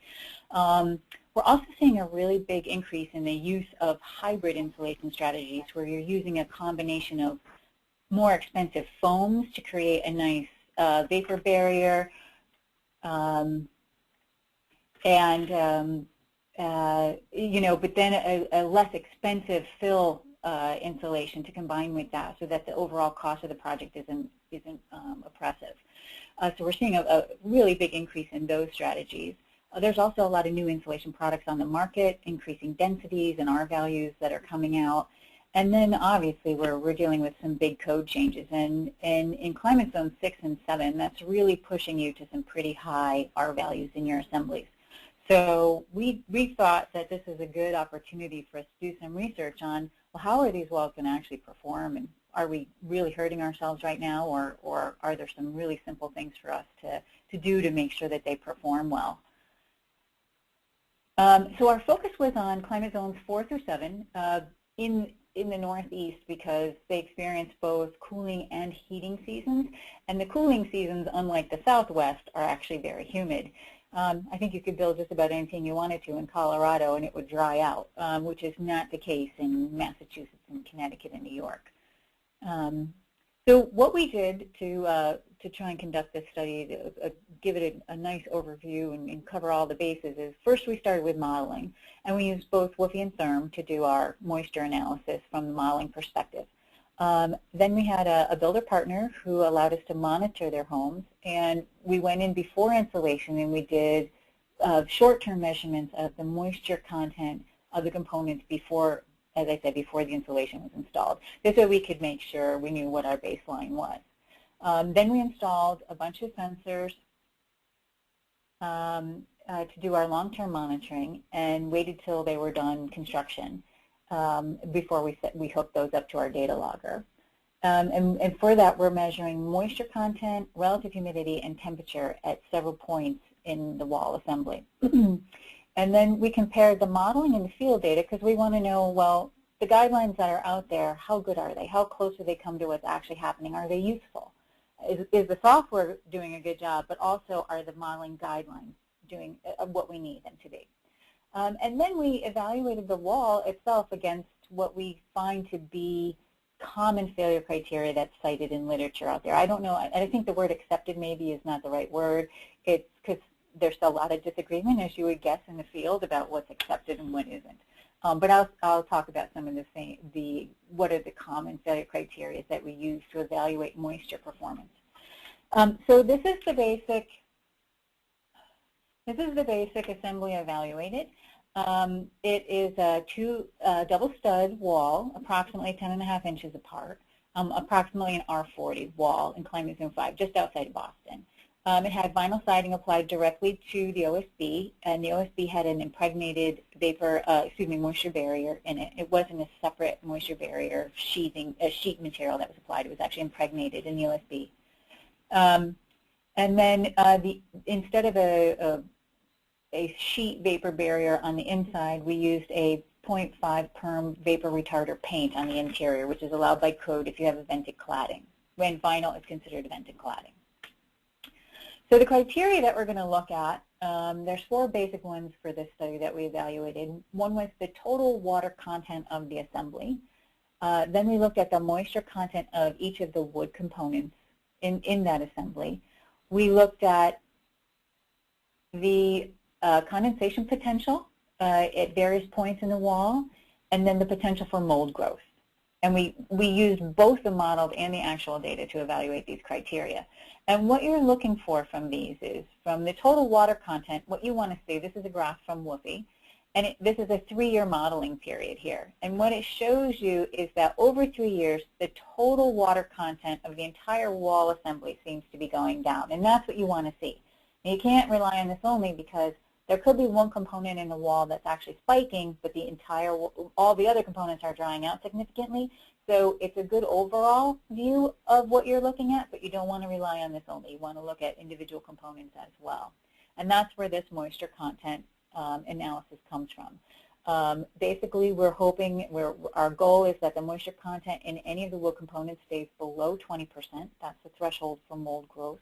We're also seeing a really big increase in the use of hybrid insulation strategies, where you're using a combination of more expensive foams to create a nice vapor barrier, you know, but then a less expensive fill insulation to combine with that, so that the overall cost of the project isn't oppressive. So we're seeing a really big increase in those strategies. There's also a lot of new insulation products on the market, increasing densities and R values that are coming out. And then obviously we're dealing with some big code changes, and in Climate Zone 6 and 7, that's really pushing you to some pretty high R values in your assemblies. So we thought that this is a good opportunity for us to do some research on, well, how are these walls going to actually perform, and are we really hurting ourselves right now, or are there some really simple things for us to do to make sure that they perform well? So our focus was on Climate Zones 4 through 7 in the Northeast, because they experience both cooling and heating seasons, and the cooling seasons, unlike the Southwest, are actually very humid. I think you could build just about anything you wanted to in Colorado and it would dry out, which is not the case in Massachusetts and Connecticut and New York. So what we did to try and conduct this study, to give it a nice overview and cover all the bases, is first we started with modeling, and we used both WFI and Therm to do our moisture analysis from the modeling perspective. Then we had a builder partner who allowed us to monitor their homes, and we went in before installation and we did short-term measurements of the moisture content of the components before, as I said, before the installation was installed. This way we could make sure we knew what our baseline was. Then we installed a bunch of sensors to do our long-term monitoring, and waited till they were done construction before we hooked those up to our data logger. And for that, we're measuring moisture content, relative humidity, and temperature at several points in the wall assembly. And then we compared the modeling and the field data, because we want to know, well, the guidelines that are out there, how good are they? How close do they come to what's actually happening? Are they useful? Is the software doing a good job, but also are the modeling guidelines doing what we need them to be? And then we evaluated the wall itself against what we find to be common failure criteria that's cited in literature out there. I don't know, I think the word accepted maybe is not the right word. It's because there's a lot of disagreement, as you would guess, in the field about what's accepted and what isn't. But I'll talk about some of what are the common failure criteria that we use to evaluate moisture performance. So this is the basic assembly evaluated. It is a double stud wall, approximately 10.5 inches apart, approximately an R40 wall in climate zone 5, just outside of Boston. It had vinyl siding applied directly to the OSB, and the OSB had an impregnated moisture barrier in it. It wasn't a separate moisture barrier sheet material that was applied. It was actually impregnated in the OSB. And then instead of a sheet vapor barrier on the inside, we used a 0.5 perm vapor retarder paint on the interior, which is allowed by code if you have a vented cladding, when vinyl is considered a vented cladding. So the criteria that we're going to look at, there's 4 basic ones for this study that we evaluated. One was the total water content of the assembly. Then we looked at the moisture content of each of the wood components in that assembly. We looked at the condensation potential at various points in the wall, and then the potential for mold growth. And we used both the modeled and the actual data to evaluate these criteria. And what you're looking for from these is, from the total water content, what you want to see, this is a graph from Woofy, and this is a 3-year modeling period here. And what it shows you is that over 3 years, the total water content of the entire wall assembly seems to be going down. And that's what you want to see. And you can't rely on this only because there could be one component in the wall that's actually spiking, but all the other components are drying out significantly. So it's a good overall view of what you're looking at, but you don't want to rely on this only. You want to look at individual components as well. And that's where this moisture content analysis comes from. Basically, we're hoping, our goal is that the moisture content in any of the wood components stays below 20%. That's the threshold for mold growth.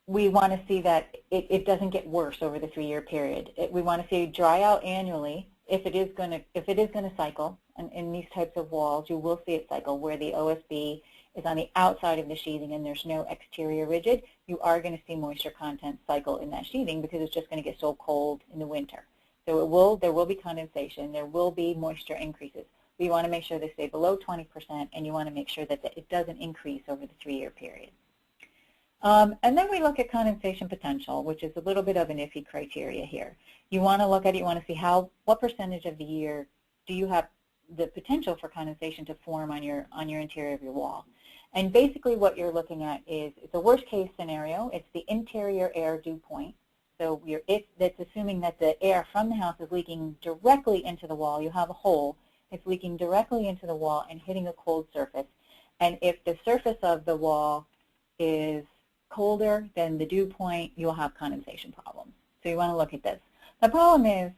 We want to see that it doesn't get worse over the 3-year period. We want to see dry out annually. If it is going to cycle, and in these types of walls, you will see it cycle where the OSB is on the outside of the sheathing and there's no exterior rigid. You are going to see moisture content cycle in that sheathing because it's just going to get so cold in the winter. So there will be condensation. There will be moisture increases. But you want to make sure they stay below 20%, and you want to make sure that it doesn't increase over the 3-year period. And then we look at condensation potential, which is a little bit of an iffy criteria here. You want to look at it, you want to see what percentage of the year do you have the potential for condensation to form on your interior of your wall. And basically what you're looking at is, it's a worst case scenario. It's the interior air dew point. So that's assuming that the air from the house is leaking directly into the wall. You have a hole. It's leaking directly into the wall and hitting a cold surface. And if the surface of the wall is colder than the dew point, you'll have condensation problems. So you want to look at this. The problem is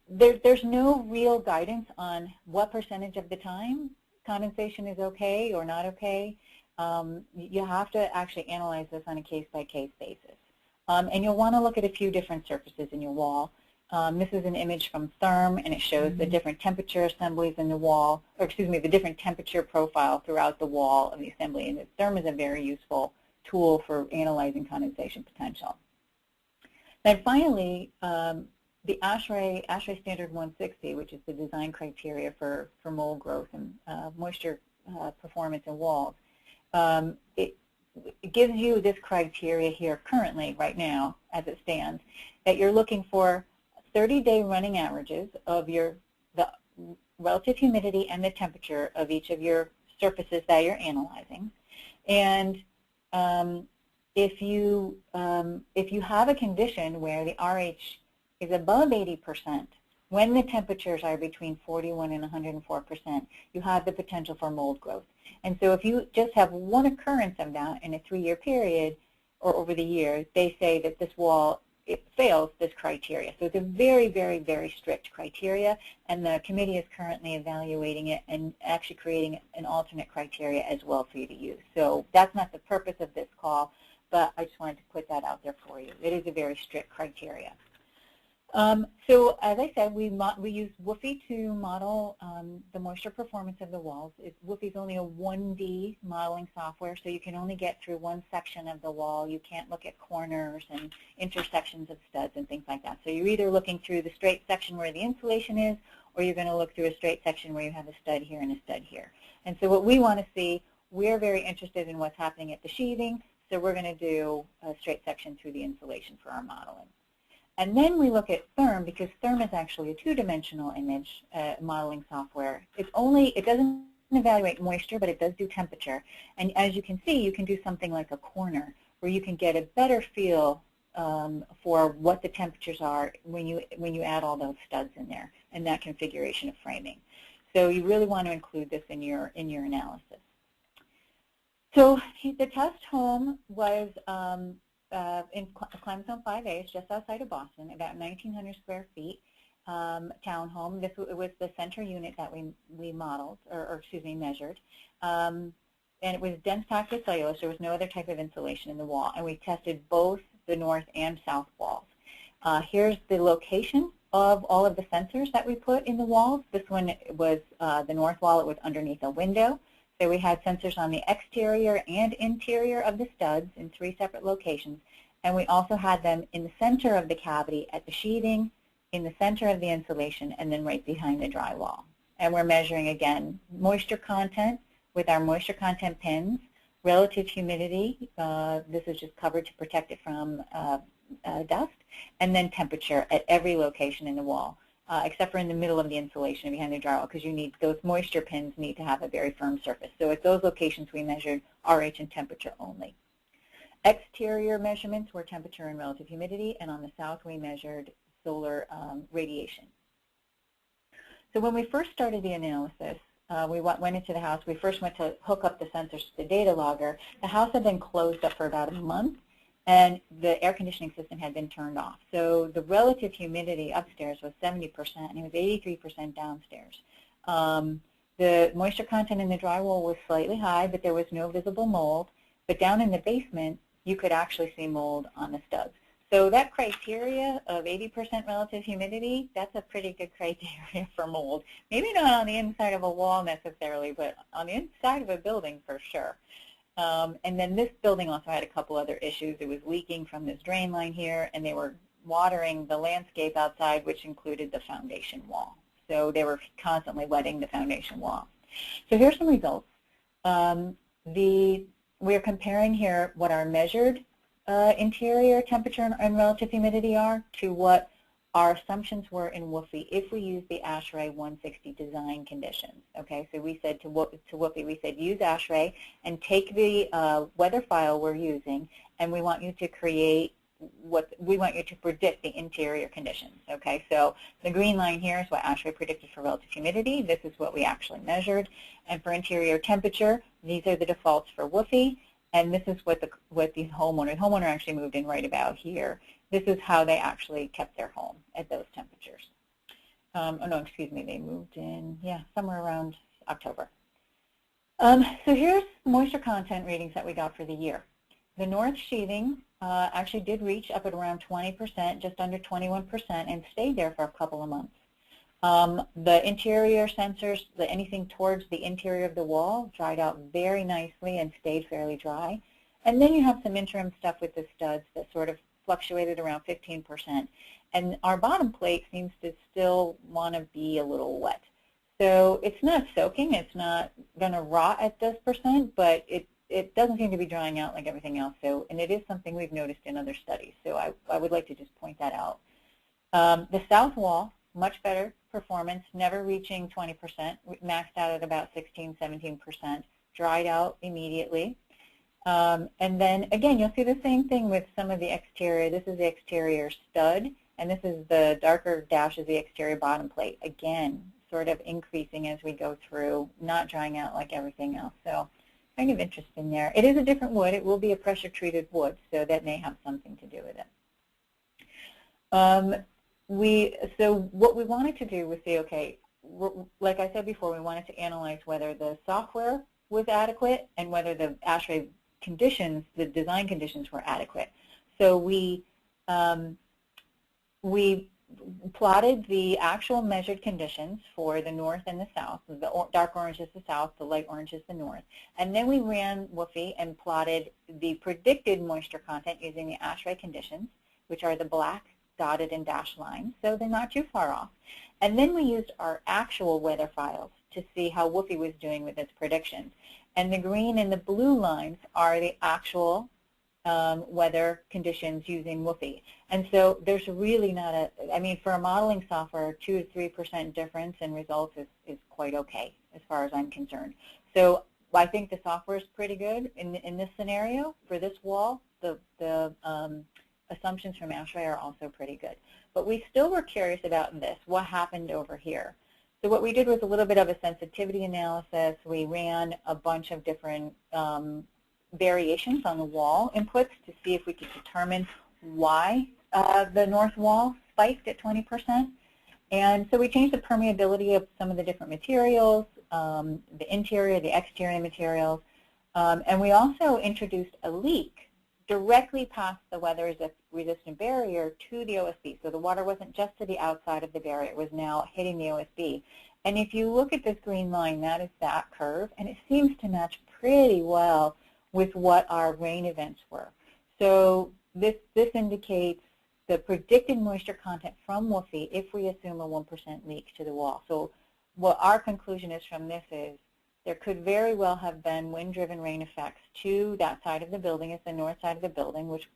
there's no real guidance on what percentage of the time condensation is okay or not okay. You have to actually analyze this on a case-by-case basis. And you'll want to look at a few different surfaces in your wall. This is an image from Therm, and it shows the different temperature assemblies in the wall, or excuse me, the different temperature profile throughout the wall of the assembly. And Therm is a very useful tool for analyzing condensation potential. Then finally, the ASHRAE Standard 160, which is the design criteria for mold growth and moisture performance in walls, it gives you this criteria here currently, right now, as it stands, that you're looking for 30-day running averages of the relative humidity and the temperature of each of your surfaces that you're analyzing. And if you have a condition where the RH is above 80%, when the temperatures are between 41 and 104%, you have the potential for mold growth. And so if you just have one occurrence of that in a 3-year period or over the year, they say that this wall, it fails this criteria. So it's a very, very, very strict criteria, and the committee is currently evaluating it and actually creating an alternate criteria as well for you to use. So that's not the purpose of this call, but I just wanted to put that out there for you. It is a very strict criteria. So as I said, we use Woofy to model the moisture performance of the walls. Woofy is only a 1D modeling software, so you can only get through one section of the wall. You can't look at corners and intersections of studs and things like that. So you're either looking through the straight section where the insulation is, or you're going to look through a straight section where you have a stud here and a stud here. And so what we want to see, we're very interested in what's happening at the sheathing, so we're going to do a straight section through the insulation for our modeling. And then we look at Therm, because Therm is actually a two-dimensional image modeling software. It doesn't evaluate moisture, but it does do temperature. And as you can see, you can do something like a corner, where you can get a better feel for what the temperatures are when you add all those studs in there and that configuration of framing. So you really want to include this in your analysis. So the test home was in Climate Zone 5A, it's just outside of Boston, about 1,900 square feet, townhome. This was the center unit that we modeled, or excuse me, measured. And it was dense packed with cellulose. There was no other type of insulation in the wall. And we tested both the north and south walls. Here's the location of all of the sensors that we put in the walls. This one was the north wall. It was underneath a window. So we had sensors on the exterior and interior of the studs in 3 separate locations. And we also had them in the center of the cavity at the sheathing, in the center of the insulation, and then right behind the drywall. And we're measuring, again, moisture content with our moisture content pins, relative humidity. This is just covered to protect it from dust, and then temperature at every location in the wall. Except for in the middle of the insulation behind the drywall, because you need those moisture pins need to have a very firm surface. So at those locations we measured RH and temperature only. Exterior measurements were temperature and relative humidity, and on the south we measured solar radiation. So when we first started the analysis, we went into the house. We first went to hook up the sensors to the data logger. The house had been closed up for about a month, and the air conditioning system had been turned off. So the relative humidity upstairs was 70%, and it was 83% downstairs. The moisture content in the drywall was slightly high, but there was no visible mold. But down in the basement, you could actually see mold on the studs. So that criteria of 80% relative humidity, that's a pretty good criteria for mold. Maybe not on the inside of a wall necessarily, but on the inside of a building for sure. And then this building also had a couple other issues. It was leaking from this drain line here, and they were watering the landscape outside, which included the foundation wall. So they were constantly wetting the foundation wall. So here's some results. We're comparing here what our measured interior temperature and relative humidity are to what our assumptions were in Woofy if we use the ASHRAE 160 design conditions. Okay, so we said to Woofy, we said use ASHRAE and take the weather file we're using, and we want you to create we want you to predict the interior conditions. Okay, so the green line here is what ASHRAE predicted for relative humidity. This is what we actually measured. And for interior temperature, these are the defaults for Woofy, and this is what the homeowner actually moved in right about here. This is how they actually kept their home at those temperatures. Oh no, excuse me, they moved in, yeah, somewhere around October. So here's moisture content readings that we got for the year. The north sheathing actually did reach up at around 20%, just under 21%, and stayed there for a couple of months. The interior sensors, anything towards the interior of the wall, dried out very nicely and stayed fairly dry. And then you have some interim stuff with the studs that sort of fluctuated around 15%. And our bottom plate seems to still want to be a little wet. So it's not soaking, it's not going to rot at this percent, but it doesn't seem to be drying out like everything else. So, and it is something we've noticed in other studies. So I would like to just point that out. The south wall, much better performance, never reaching 20%, maxed out at about 16, 17%, dried out immediately. And then, again, you'll see the same thing with some of the exterior. This is the exterior stud, and this is the darker dash is the exterior bottom plate. Again, sort of increasing as we go through, not drying out like everything else. So kind of interesting there. It is a different wood. It will be a pressure-treated wood, so that may have something to do with it. So what we wanted to do was say, okay, like I said before, we wanted to analyze whether the software was adequate and whether the ASHRAE conditions, the design conditions, were adequate. So we plotted the actual measured conditions for the north and the south. The dark orange is the south, the light orange is the north. And then we ran WFI and plotted the predicted moisture content using the ASHRAE conditions, which are the black dotted and dashed lines, so they're not too far off. And then we used our actual weather files to see how WFI was doing with its predictions. And the green and the blue lines are the actual weather conditions using WFI. And so there's really not a, I mean, for a modeling software, 2 to 3% difference in results is quite okay as far as I'm concerned. So I think the software is pretty good in this scenario. For this wall, the assumptions from ASHRAE are also pretty good. But we still were curious about this, what happened over here. So what we did was a little bit of a sensitivity analysis. We ran a bunch of different variations on the wall inputs to see if we could determine why the north wall spiked at 20%. And so we changed the permeability of some of the different materials, the interior, the exterior materials, and we also introduced a leak directly past the weather-resistant barrier to the OSB. So the water wasn't just to the outside of the barrier, it was now hitting the OSB. And if you look at this green line, that is that curve, and it seems to match pretty well with what our rain events were. So this indicates the predicted moisture content from WFI if we assume a 1% leak to the wall. So what our conclusion is from this is there could very well have been wind-driven rain effects to that side of the building. It's the north side of the building, which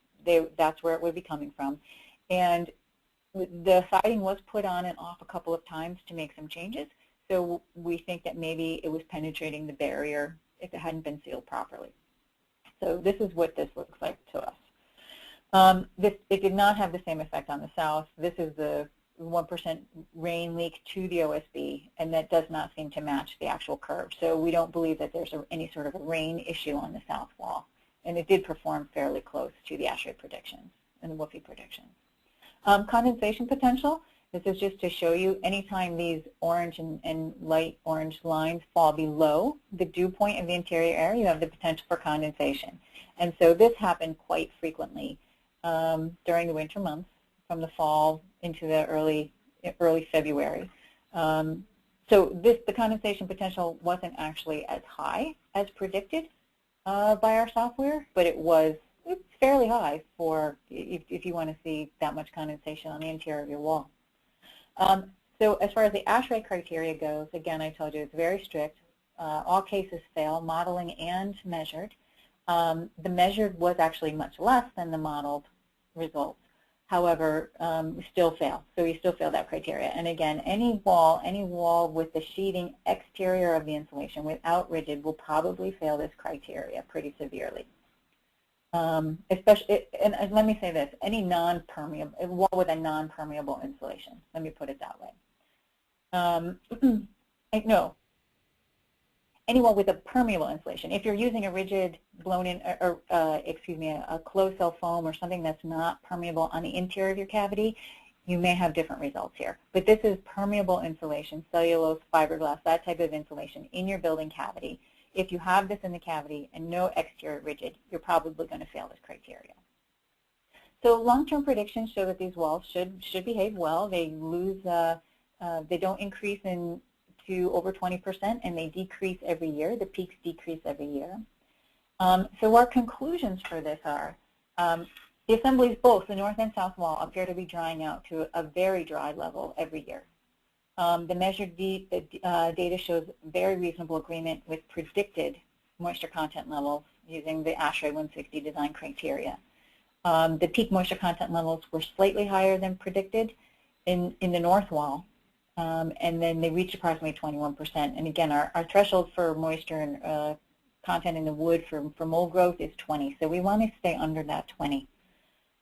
that's where it would be coming from. And the siding was put on and off a couple of times to make some changes. So we think that maybe it was penetrating the barrier if it hadn't been sealed properly. So this is what this looks like to us. It did not have the same effect on the south. This is the 1% rain leak to the OSB, and that does not seem to match the actual curve. So we don't believe that there's any sort of a rain issue on the south wall. And it did perform fairly close to the ASHRAE predictions and the WFI predictions. Condensation potential, this is just to show you anytime these orange and light orange lines fall below the dew point of the interior air, you have the potential for condensation. And so this happened quite frequently during the winter months, from the fall into the early February. So the condensation potential wasn't actually as high as predicted by our software, but it's fairly high for if you want to see that much condensation on the interior of your wall. So as far as the ASHRAE criteria goes, again, I told you it's very strict. All cases fail, modeling and measured. The measured was actually much less than the modeled results. However, we still fail. So we still fail that criteria. And again, any wall with the sheeting exterior of the insulation without rigid will probably fail this criteria pretty severely. Especially, and let me say this, any non-permeable, a wall with a non-permeable insulation, let me put it that way. No, any wall with a permeable insulation. If you're using a rigid blown-in, or excuse me, a closed-cell foam or something that's not permeable on the interior of your cavity, you may have different results here. But this is permeable insulation, cellulose, fiberglass, that type of insulation in your building cavity. If you have this in the cavity and no exterior rigid, you're probably going to fail this criteria. So long-term predictions show that these walls should behave well. They they don't increase to over 20%, and they decrease every year. The peaks decrease every year. So our conclusions for this are, the assemblies, both the north and south wall, appear to be drying out to a very dry level every year. The measured data shows very reasonable agreement with predicted moisture content levels using the ASHRAE 160 design criteria. The peak moisture content levels were slightly higher than predicted in the north wall, and then they reached approximately 21%. And again, our threshold for moisture and content in the wood for mold growth is 20, so we want to stay under that 20.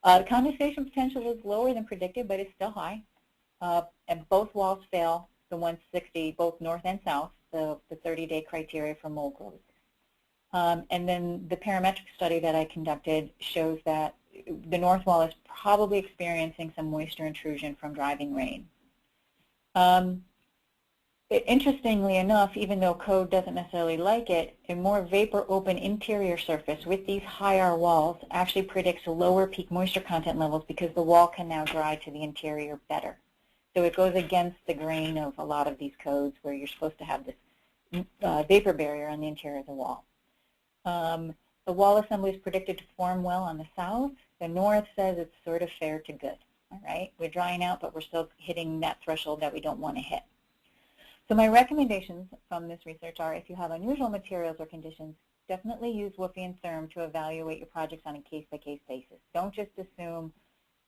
Condensation potential is lower than predicted, but it's still high. And both walls fail the 160, both north and south, the 30-day criteria for mold growth. And then the parametric study that I conducted shows that the north wall is probably experiencing some moisture intrusion from driving rain. Interestingly enough, even though code doesn't necessarily like it, a more vapor open interior surface with these higher walls actually predicts lower peak moisture content levels because the wall can now dry to the interior better. So it goes against the grain of a lot of these codes where you're supposed to have this vapor barrier on the interior of the wall. The wall assembly is predicted to form well on the south. The north says it's sort of fair to good. All right, we're drying out, but we're still hitting that threshold that we don't want to hit. So my recommendations from this research are, if you have unusual materials or conditions, definitely use WUFI and therm to evaluate your projects on a case-by-case basis. Don't just assume,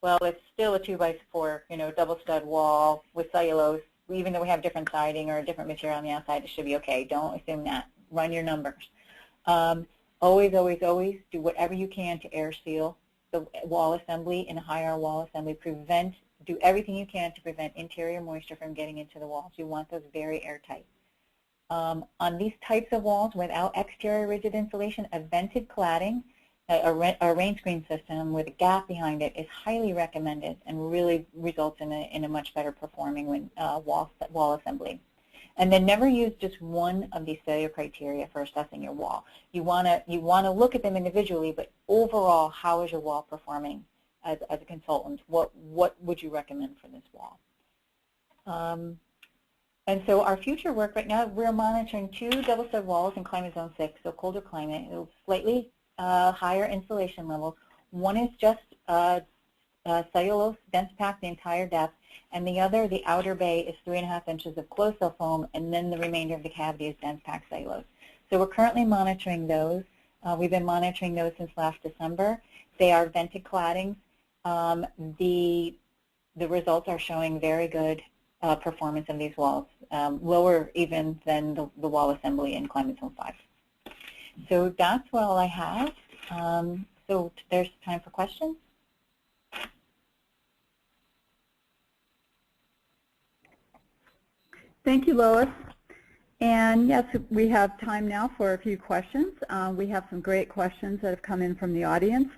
well, it's still a 2x4, double stud wall with cellulose. Even though we have different siding or a different material on the outside, it should be okay. Don't assume that. Run your numbers. Always, always, always do whatever you can to air seal the wall assembly and higher wall assembly. Do everything you can to prevent interior moisture from getting into the walls. You want those very airtight. On these types of walls without exterior rigid insulation, a vented cladding, a rain screen system with a gap behind it is highly recommended and really results in a much better performing wall assembly. And then never use just one of these failure criteria for assessing your wall. You want to look at them individually, but overall, how is your wall performing as a consultant? What would you recommend for this wall? And so our future work right now, we're monitoring 2 double stud walls in climate zone 6, so colder climate, slightly higher insulation levels. One is just cellulose dense pack the entire depth, and the other, the outer bay, is 3.5 inches of closed cell foam, and then the remainder of the cavity is dense pack cellulose. So we're currently monitoring those. We've been monitoring those since last December. They are vented claddings. The results are showing very good performance of these walls, lower even than the wall assembly in climate zone 5. So that's all I have. So there's time for questions. Thank you, Lois. And yes, we have time now for a few questions. We have some great questions that have come in from the audience,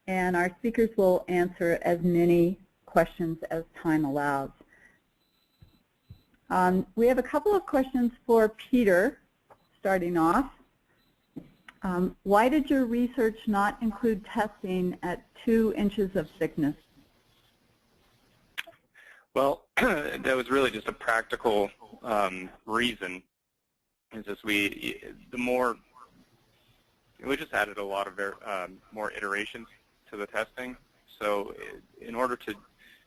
and our speakers will answer as many questions as time allows. We have a couple of questions for Peter, starting off. Why did your research not include testing at 2 inches of thickness? Well, that was really just a practical reason. It's just we just added a lot of more iterations to the testing. So in order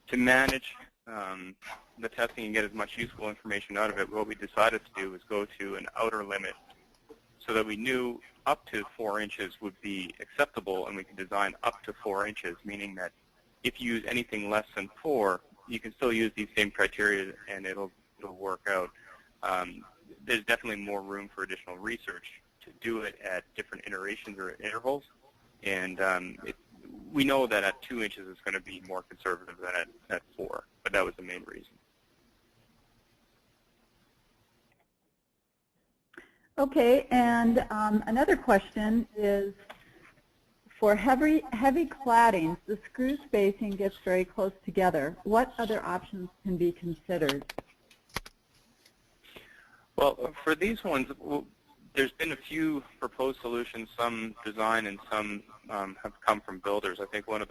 to manage the testing and get as much useful information out of it, what we decided to do was go to an outer limit so that we knew up to 4 inches would be acceptable, and we could design up to 4 inches, meaning that if you use anything less than 4, you can still use these same criteria and it'll work out. There's definitely more room for additional research to do it at different iterations or intervals, and we know that at 2 inches it's going to be more conservative than at 4, but that was the main reason. Okay, and another question is, for heavy claddings, the screw spacing gets very close together. What other options can be considered? Well, for these ones, there's been a few proposed solutions, some design and some have come from builders. I think one of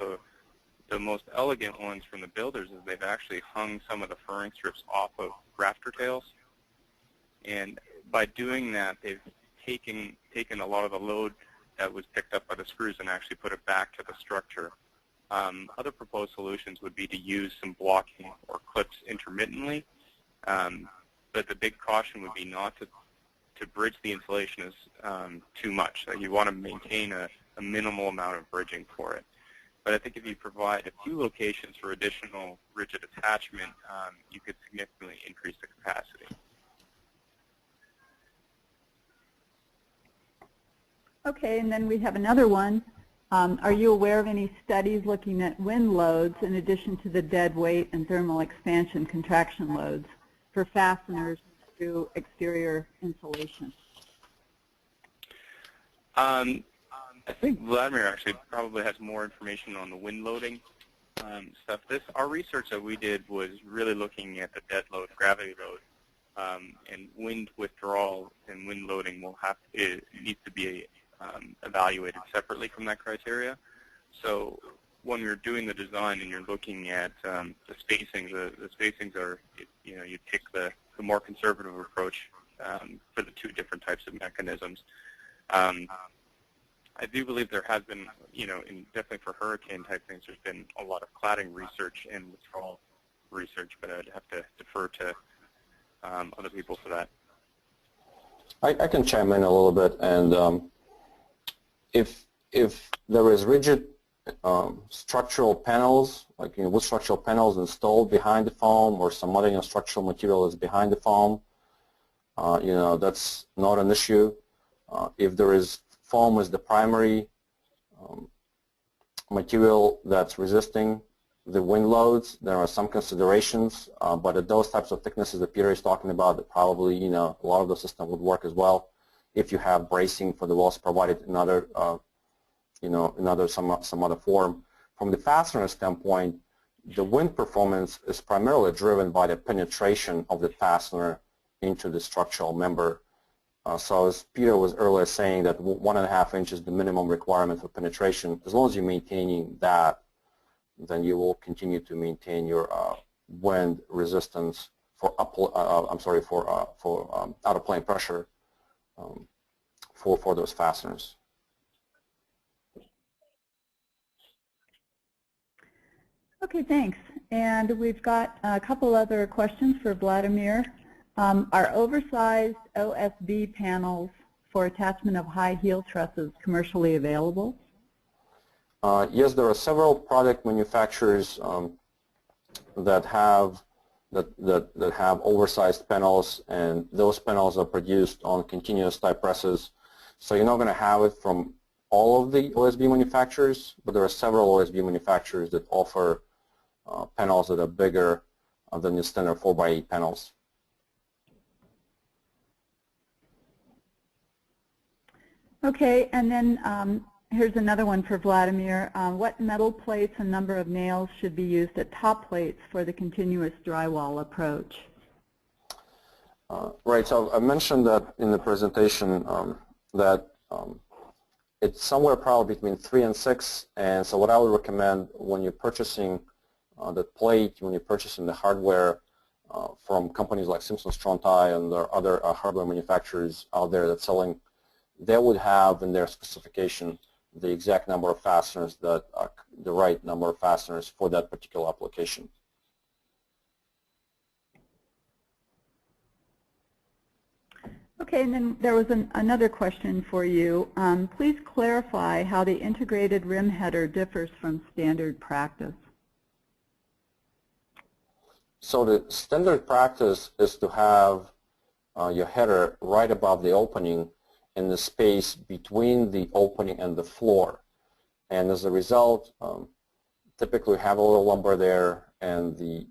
the most elegant ones from the builders is they've actually hung some of the furring strips off of rafter tails. And by doing that, they've taken a lot of the load that was picked up by the screws and actually put it back to the structure. Other proposed solutions would be to use some blocking or clips intermittently, but the big caution would be not to bridge the insulation as too much. So you want to maintain a minimal amount of bridging for it. But I think if you provide a few locations for additional rigid attachment, you could significantly increase the capacity. Okay, and then we have another one. Are you aware of any studies looking at wind loads in addition to the dead weight and thermal expansion contraction loads for fasteners through exterior insulation? I think Vladimir actually probably has more information on the wind loading stuff. Our research that we did was really looking at the dead load, gravity load, and wind withdrawal and wind loading it needs to be evaluated separately from that criteria. So when you're doing the design and you're looking at the spacings, the spacings are, you pick the more conservative approach for the two different types of mechanisms. I do believe there has been, definitely for hurricane type things, there's been a lot of cladding research and withdrawal research, but I'd have to defer to other people for that. I can chime in a little bit, and if there is rigid structural panels, like wood structural panels installed behind the foam, or some other structural material is behind the foam, that's not an issue. If there is foam as the primary material that's resisting the wind loads, there are some considerations, but at those types of thicknesses that Peter is talking about, that probably, a lot of the system would work as well if you have bracing for the walls provided in other, some other form. From the fastener standpoint, the wind performance is primarily driven by the penetration of the fastener into the structural member. So as Peter was earlier saying, that 1.5 inches is the minimum requirement for penetration. As long as you're maintaining that, then you will continue to maintain your wind resistance for out of plane pressure for those fasteners. Okay, thanks. And we've got a couple other questions for Vladimir. Are oversized OSB panels for attachment of high heel trusses commercially available? Yes, there are several product manufacturers that have oversized panels, and those panels are produced on continuous type presses. So you're not going to have it from all of the OSB manufacturers, but there are several OSB manufacturers that offer panels that are bigger than the standard 4x8 panels. Okay, and then here's another one for Vladimir. What metal plates and number of nails should be used at top plates for the continuous drywall approach? Right, so I mentioned that in the presentation that it's somewhere probably between 3 and 6, and so what I would recommend when you're purchasing the plate, when you're purchasing the hardware from companies like Simpson Strong-Tie and there are other hardware manufacturers out there that's selling, they would have in their specification the exact number of fasteners that are the right number of fasteners for that particular application. Okay, and then there was another question for you. Please clarify how the integrated rim header differs from standard practice. So the standard practice is to have your header right above the opening in the space between the opening and the floor. And as a result, typically have a little lumber there, and the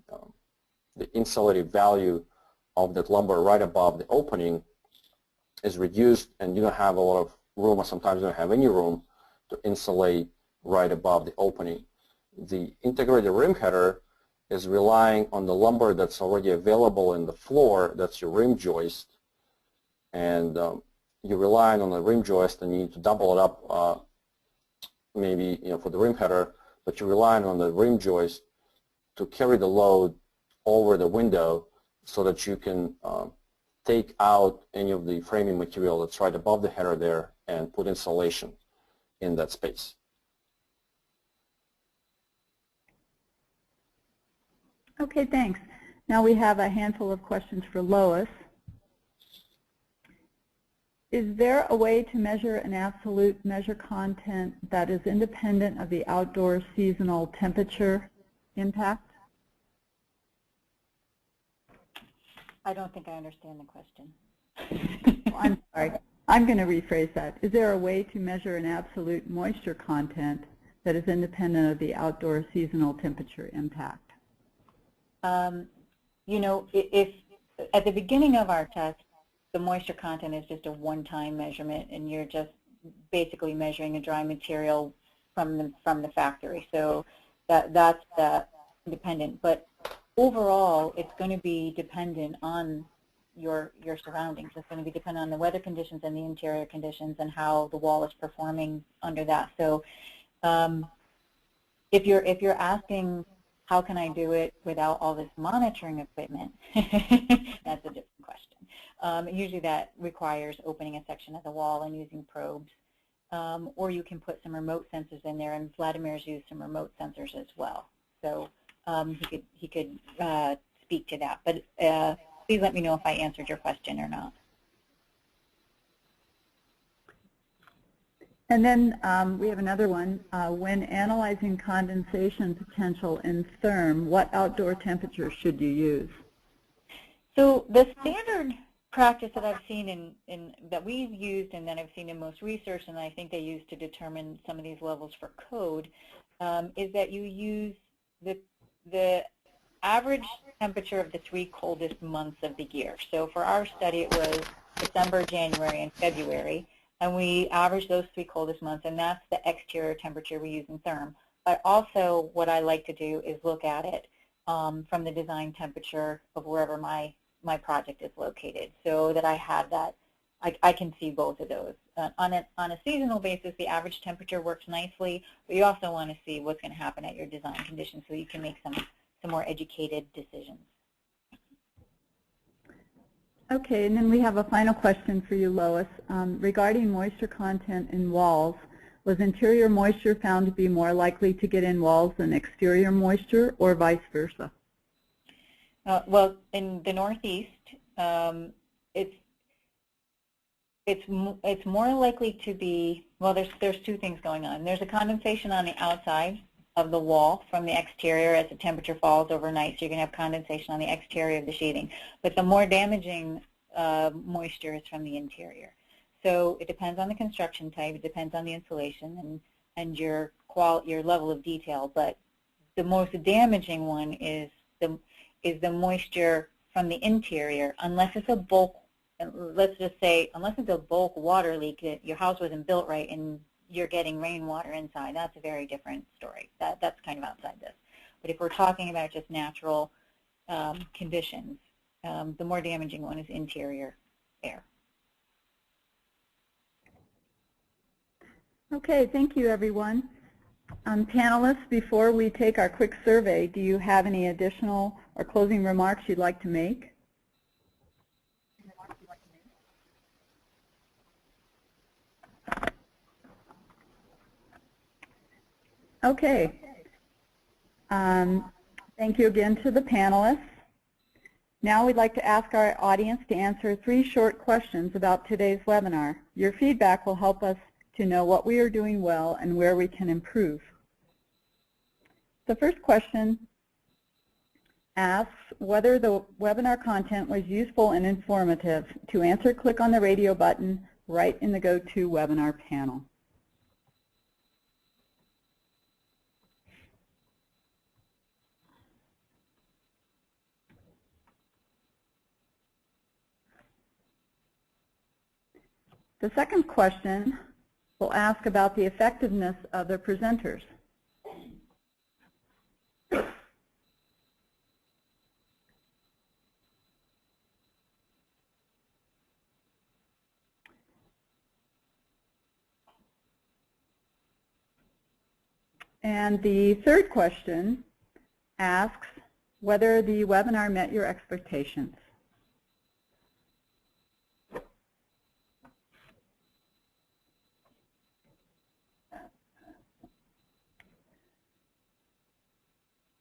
insulative value of that lumber right above the opening is reduced, and you don't have a lot of room, or sometimes you don't have any room to insulate right above the opening. The integrated rim header is relying on the lumber that's already available in the floor, that's your rim joist, and you're relying on the rim joist, and you need to double it up maybe for the rim header, but you're relying on the rim joist to carry the load over the window so that you can take out any of the framing material that's right above the header there and put insulation in that space. Okay, thanks. Now we have a handful of questions for Lois. Is there a way to measure an absolute measure content that is independent of the outdoor seasonal temperature impact? I don't think I understand the question. Oh, I'm sorry. I'm going to rephrase that. Is there a way to measure an absolute moisture content that is independent of the outdoor seasonal temperature impact? If at the beginning of our test, the moisture content is just a one-time measurement, and you're just basically measuring a dry material from the factory. So that's independent. But overall, it's going to be dependent on your surroundings. It's going to be dependent on the weather conditions and the interior conditions and how the wall is performing under that. So if you're asking how can I do it without all this monitoring equipment, that's a different question. Usually that requires opening a section of the wall and using probes. Or you can put some remote sensors in there, and Vladimir's used some remote sensors as well. So he could speak to that. But please let me know if I answered your question or not. And then we have another one. When analyzing condensation potential in therm, what outdoor temperature should you use? So the standard practice that I've seen that we've used and that I've seen in most research, and I think they use to determine some of these levels for code, is that you use the average temperature of the 3 coldest months of the year. So for our study, it was December, January, and February, and we averaged those 3 coldest months, and that's the exterior temperature we use in therm. But also, what I like to do is look at it from the design temperature of wherever my project is located, so that I have that, I can see both of those. On a seasonal basis, the average temperature works nicely, but you also want to see what's going to happen at your design conditions so you can make some more educated decisions. Okay, and then we have a final question for you, Lois. Regarding moisture content in walls, was interior moisture found to be more likely to get in walls than exterior moisture, or vice versa? Well, in the Northeast, it's more likely to be, well, there's 2 things going on. There's a condensation on the outside of the wall from the exterior as the temperature falls overnight, so you're going to have condensation on the exterior of the sheeting. But the more damaging moisture is from the interior. So it depends on the construction type, it depends on the insulation and your level of detail. But the most damaging one is the moisture from the interior, unless it's a bulk. Let's just say, unless it's a bulk water leak, your house wasn't built right and you're getting rainwater inside, that's a very different story. That's kind of outside this. But if we're talking about just natural conditions, the more damaging one is interior air. Okay, thank you, everyone. Panelists, before we take our quick survey, do you have any additional or closing remarks you'd like to make? Okay. Thank you again to the panelists. Now we'd like to ask our audience to answer 3 short questions about today's webinar. Your feedback will help us to know what we are doing well and where we can improve. The first question asks whether the webinar content was useful and informative. To answer, click on the radio button right in the Go To Webinar panel. The second question will ask about the effectiveness of the presenters. And the third question asks whether the webinar met your expectations.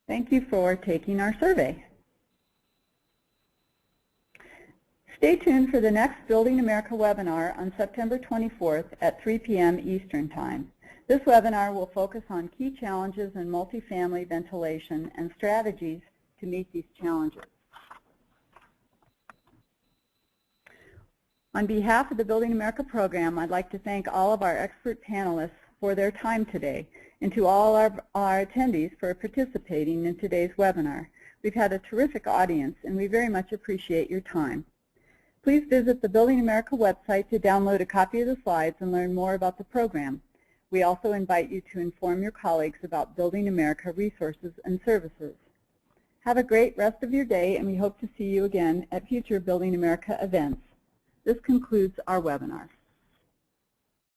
Thank you for taking our survey. Stay tuned for the next Building America webinar on September 24th at 3 p.m. Eastern Time. This webinar will focus on key challenges in multifamily ventilation and strategies to meet these challenges. On behalf of the Building America program, I'd like to thank all of our expert panelists for their time today, and to all our attendees for participating in today's webinar. We've had a terrific audience, and we very much appreciate your time. Please visit the Building America website to download a copy of the slides and learn more about the program. We also invite you to inform your colleagues about Building America resources and services. Have a great rest of your day, and we hope to see you again at future Building America events. This concludes our webinar.